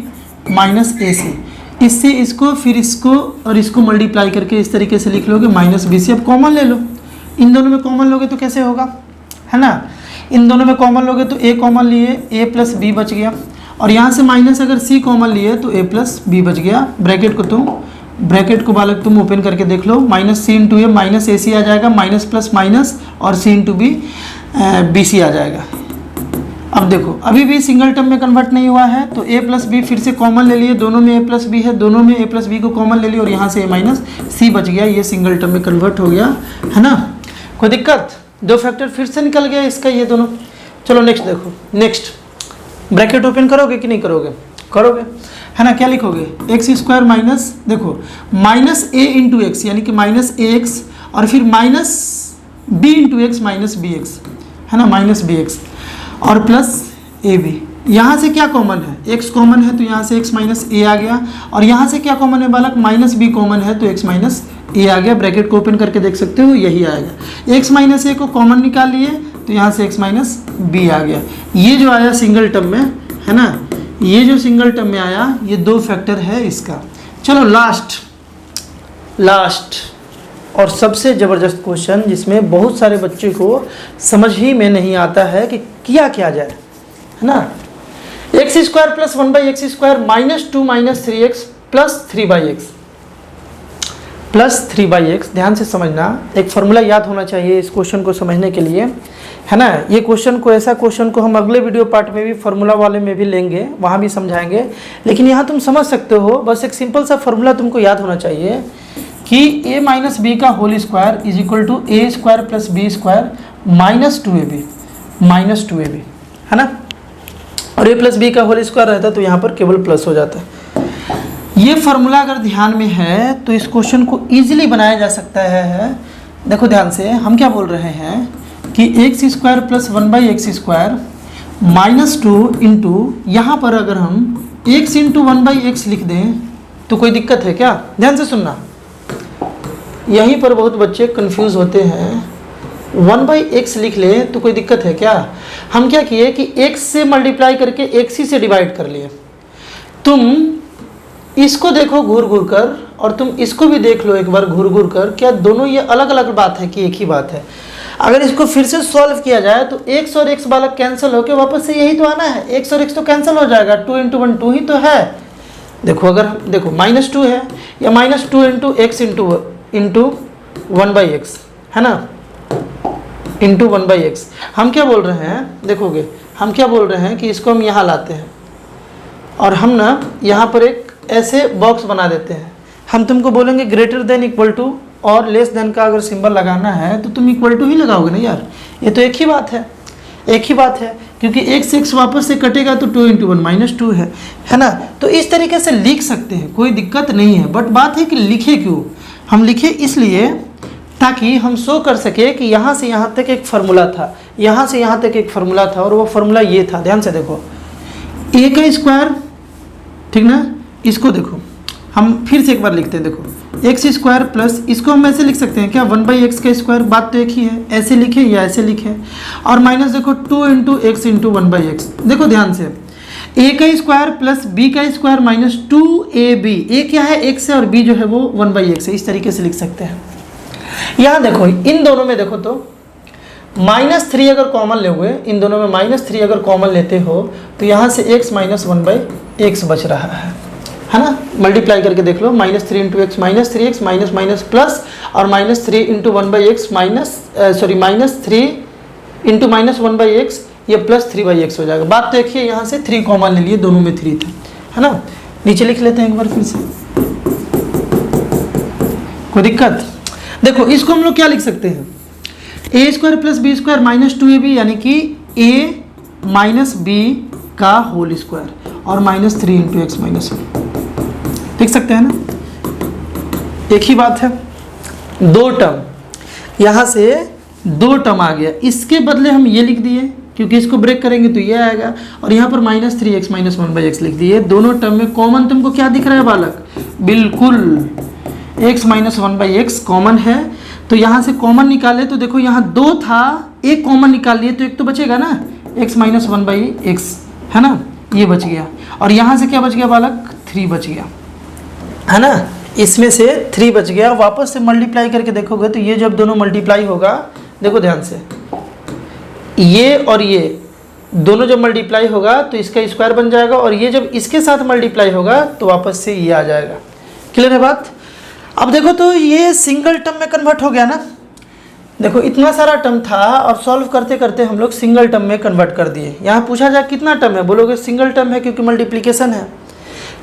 minus A C, इससे इसको फिर इसको और इसको मल्टीप्लाई करके इस तरीके से लिख लोगे माइनस बी सी। अब कॉमन ले लो, इन दोनों में कॉमन लोगे तो कैसे होगा, है ना, इन दोनों में कॉमन लोगे तो ए कॉमन लिए, ए प्लस बी बच गया, और यहाँ से माइनस अगर सी कॉमन लिए तो ए प्लस बी बच गया। ब्रैकेट को बालक तुम ओपन करके देख लो, minus C into A minus A सी आ जाएगा, माइनस प्लस माइनस और सी इंटू बी बी सी आ जाएगा। अब देखो अभी भी सिंगल टर्म में कन्वर्ट नहीं हुआ है, तो ए प्लस बी फिर से कॉमन ले लिए, दोनों में ए प्लस बी है, दोनों में ए प्लस बी को कॉमन ले लिए और यहाँ से ए माइनस सी बच गया, ये सिंगल टर्म में कन्वर्ट हो गया, है ना, कोई दिक्कत, दो फैक्टर फिर से निकल गया इसका, ये दोनों। चलो नेक्स्ट देखो, नेक्स्ट ब्रैकेट ओपन करोगे कि नहीं करोगे, करोगे, है ना, क्या लिखोगे, एक्स स्क्वायर माइनस, देखो माइनस ए इंटू एक्स यानी कि माइनस ए एक्स और फिर minus b into x minus b x, है ना, माइनस बी एक्स और प्लस ए बी। यहाँ से क्या कॉमन है, एक्स कॉमन है तो यहाँ से एक्स माइनस ए आ गया, और यहाँ से क्या कॉमन है बालक, माइनस बी कॉमन है तो एक्स माइनस ये आ गया, ब्रैकेट को ओपन करके देख सकते हो, यही आएगा। x माइनस ए को कॉमन निकाल लिए तो यहाँ से x माइनस बी आ गया। ये जो आया सिंगल टर्म में, है ना, ये जो सिंगल टर्म में आया, ये 2 फैक्टर है इसका। चलो लास्ट और सबसे ज़बरदस्त क्वेश्चन, जिसमें बहुत सारे बच्चे को समझ ही में नहीं आता है कि किया क्या जाए, है ना। X square plus 1/x² minus 2 minus 3x plus 3/x plus 3/x। ध्यान से समझना, एक फॉर्मूला याद होना चाहिए इस क्वेश्चन को समझने के लिए, है ना। ये क्वेश्चन को, ऐसा क्वेश्चन को हम अगले वीडियो पार्ट में भी फार्मूला वाले में भी लेंगे, वहाँ भी समझाएंगे, लेकिन यहाँ तुम समझ सकते हो। बस एक सिंपल सा फार्मूला तुमको याद होना चाहिए कि a माइनस बी का whole square is equal to a square plus b square minus 2ab, है ना। और a प्लस बी का होल स्क्वायर रहता तो यहाँ पर केवल प्लस हो जाता है। ये फार्मूला अगर ध्यान में है तो इस क्वेश्चन को इजीली बनाया जा सकता है। देखो ध्यान से, हम क्या बोल रहे हैं कि x square plus 1/x² minus 2 into, यहाँ पर अगर हम x इंटू 1/x लिख दें तो कोई दिक्कत है क्या? ध्यान से सुनना, यहीं पर बहुत बच्चे कंफ्यूज होते हैं। 1/x लिख ले तो कोई दिक्कत है क्या? हम क्या किए कि x से मल्टीप्लाई करके x ही से डिवाइड कर लिए। तुम इसको देखो घूर घूर कर, और तुम इसको भी देख लो एक बार घूर घूर कर, क्या दोनों ये अलग अलग बात है कि एक ही बात है? अगर इसको फिर से सॉल्व किया जाए तो x और x बालक कैंसिल होकर वापस से यही तो आना है, x और x तो कैंसिल हो जाएगा, 2 इंटू 1 2 ही तो है। देखो अगर देखो माइनस 2 है, या minus 2 into x into 1/x, है ना, इंटू 1/x। हम क्या बोल रहे हैं, देखोगे हम क्या बोल रहे हैं कि इसको हम यहाँ लाते हैं और हम ना यहाँ पर एक ऐसे बॉक्स बना देते हैं। हम तुमको बोलेंगे ग्रेटर देन इक्वल टू और लेस देन का अगर सिंबल लगाना है तो तुम इक्वल टू ही लगाओगे ना यार, ये तो एक ही बात है, एक ही बात है, क्योंकि x वापस से कटेगा तो 2 इंटू 1 माइनस 2 है ना। तो इस तरीके से लिख सकते हैं, कोई दिक्कत नहीं है। बट बात है कि लिखे क्यों? हम लिखे इसलिए ताकि हम शो कर सके कि यहाँ से यहाँ तक एक फार्मूला था, यहाँ से यहाँ तक एक फार्मूला था, और वो फार्मूला ये था। ध्यान से देखो, a का स्क्वायर, ठीक ना, इसको देखो हम फिर से एक बार लिखते हैं। देखो एक्स स्क्वायर प्लस, इसको हम ऐसे लिख सकते हैं क्या, 1/x का स्क्वायर, बात तो एक ही है, ऐसे लिखे या ऐसे लिखे, और माइनस देखो 2 इंटू x इंटू 1/x। देखो ध्यान से, a का स्क्वायर प्लस b का स्क्वायर माइनस 2ab, a क्या है x है और b जो है वो 1/x है, इस तरीके से लिख सकते हैं। यहाँ देखो इन दोनों में देखो तो -3 अगर कॉमन लोगे, इन दोनों में -3 अगर कॉमन लेते हो तो यहाँ से x माइनस 1/x बच रहा है ना। मल्टीप्लाई करके देख लो, -3 into x minus 3x minus minus plus, और -3 into 1/x -3 into minus 1/x, ये प्लस 3/x हो जाएगा। बात तो एक ही, यहाँ से 3 कॉमन ले लिए, दोनों में 3 था, है ना। नीचे लिख लेते हैं एक बार फिर से, कोई दिक्कत? देखो इसको हम लोग क्या लिख सकते हैं, a square plus b square minus 2ab, यानी कि a माइनस बी का होल स्क्वायर और -3 इंटू एक्स माइनस 1, लिख सकते हैं ना। एक ही बात है, 2 टर्म, यहाँ से 2 टर्म आ गया, इसके बदले हम ये लिख दिए क्योंकि इसको ब्रेक करेंगे तो ये आएगा, और यहाँ पर -3x माइनस 1/x लिख दिए। दोनों टर्म में कॉमन तुमको क्या दिख रहा है बालक? बिल्कुल x माइनस 1/x कॉमन है, तो यहाँ से कॉमन निकाले तो देखो यहाँ 2 था, एक कॉमन निकाल लिए तो एक तो बचेगा ना, x माइनस 1/x, है ना, ये बच गया। और यहाँ से क्या बच गया बालक? 3 बच गया, है ना, इसमें से 3 बच गया। वापस से मल्टीप्लाई करके देखोगे तो ये जब दोनों मल्टीप्लाई होगा, देखो ध्यान से, ये और ये दोनों जब मल्टीप्लाई होगा तो इसका स्क्वायर बन जाएगा, और ये जब इसके साथ मल्टीप्लाई होगा तो वापस से ये आ जाएगा। क्लियर है बात? अब देखो तो ये सिंगल टर्म में कन्वर्ट हो गया ना। देखो इतना सारा टर्म था और सॉल्व करते करते हम लोग सिंगल टर्म में कन्वर्ट कर दिए। यहाँ पूछा जाए कितना टर्म है, बोलोगे सिंगल टर्म है क्योंकि मल्टीप्लिकेशन है।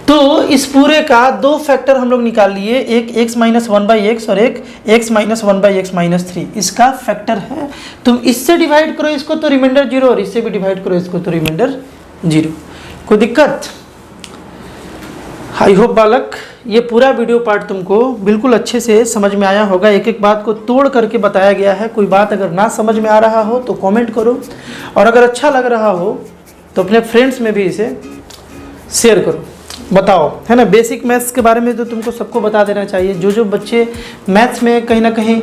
तो इस पूरे का 2 फैक्टर हम लोग निकाल लिए, एक x माइनस 1/x और एक x माइनस 1/x माइनस 3, इसका फैक्टर है। तुम इससे डिवाइड करो इसको तो रिमाइंडर 0, और इससे भी डिवाइड करो इसको तो रिमाइंडर 0। कोई दिक्कत? आई होप बालक ये पूरा वीडियो पार्ट तुमको बिल्कुल अच्छे से समझ में आया होगा। एक एक बात को तोड़ करके बताया गया है। कोई बात अगर ना समझ में आ रहा हो तो कमेंट करो, और अगर अच्छा लग रहा हो तो अपने फ्रेंड्स में भी इसे शेयर करो। बताओ, है ना। बेसिक मैथ्स के बारे में तो तुमको सबको बता देना चाहिए। जो बच्चे मैथ्स में कहीं ना कहीं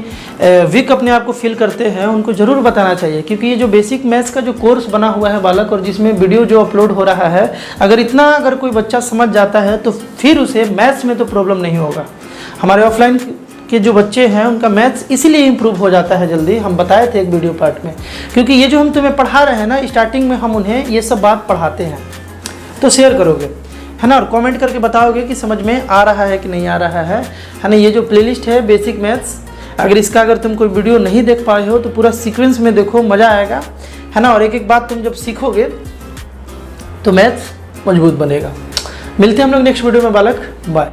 वीक अपने आप को फील करते हैं उनको ज़रूर बताना चाहिए, क्योंकि ये जो बेसिक मैथ्स का जो कोर्स बना हुआ है बालक, और जिसमें वीडियो जो अपलोड हो रहा है, अगर कोई बच्चा समझ जाता है तो फिर उसे मैथ्स में तो प्रॉब्लम नहीं होगा। हमारे ऑफलाइन के जो बच्चे हैं उनका मैथ्स इसीलिए इम्प्रूव हो जाता है जल्दी, हम बताए थे एक वीडियो पार्ट में, क्योंकि ये जो हम तुम्हें पढ़ा रहे हैं ना, स्टार्टिंग में हम उन्हें ये सब बात पढ़ाते हैं। तो शेयर करोगे, है ना, और कमेंट करके बताओगे कि समझ में आ रहा है कि नहीं आ रहा है ना। ये जो प्लेलिस्ट है बेसिक मैथ्स, अगर तुम कोई वीडियो नहीं देख पाए हो तो पूरा सीक्वेंस में देखो, मज़ा आएगा, है ना। और एक एक बात तुम जब सीखोगे तो मैथ्स मजबूत बनेगा। मिलते हैं हम लोग नेक्स्ट वीडियो में बालक, बाय।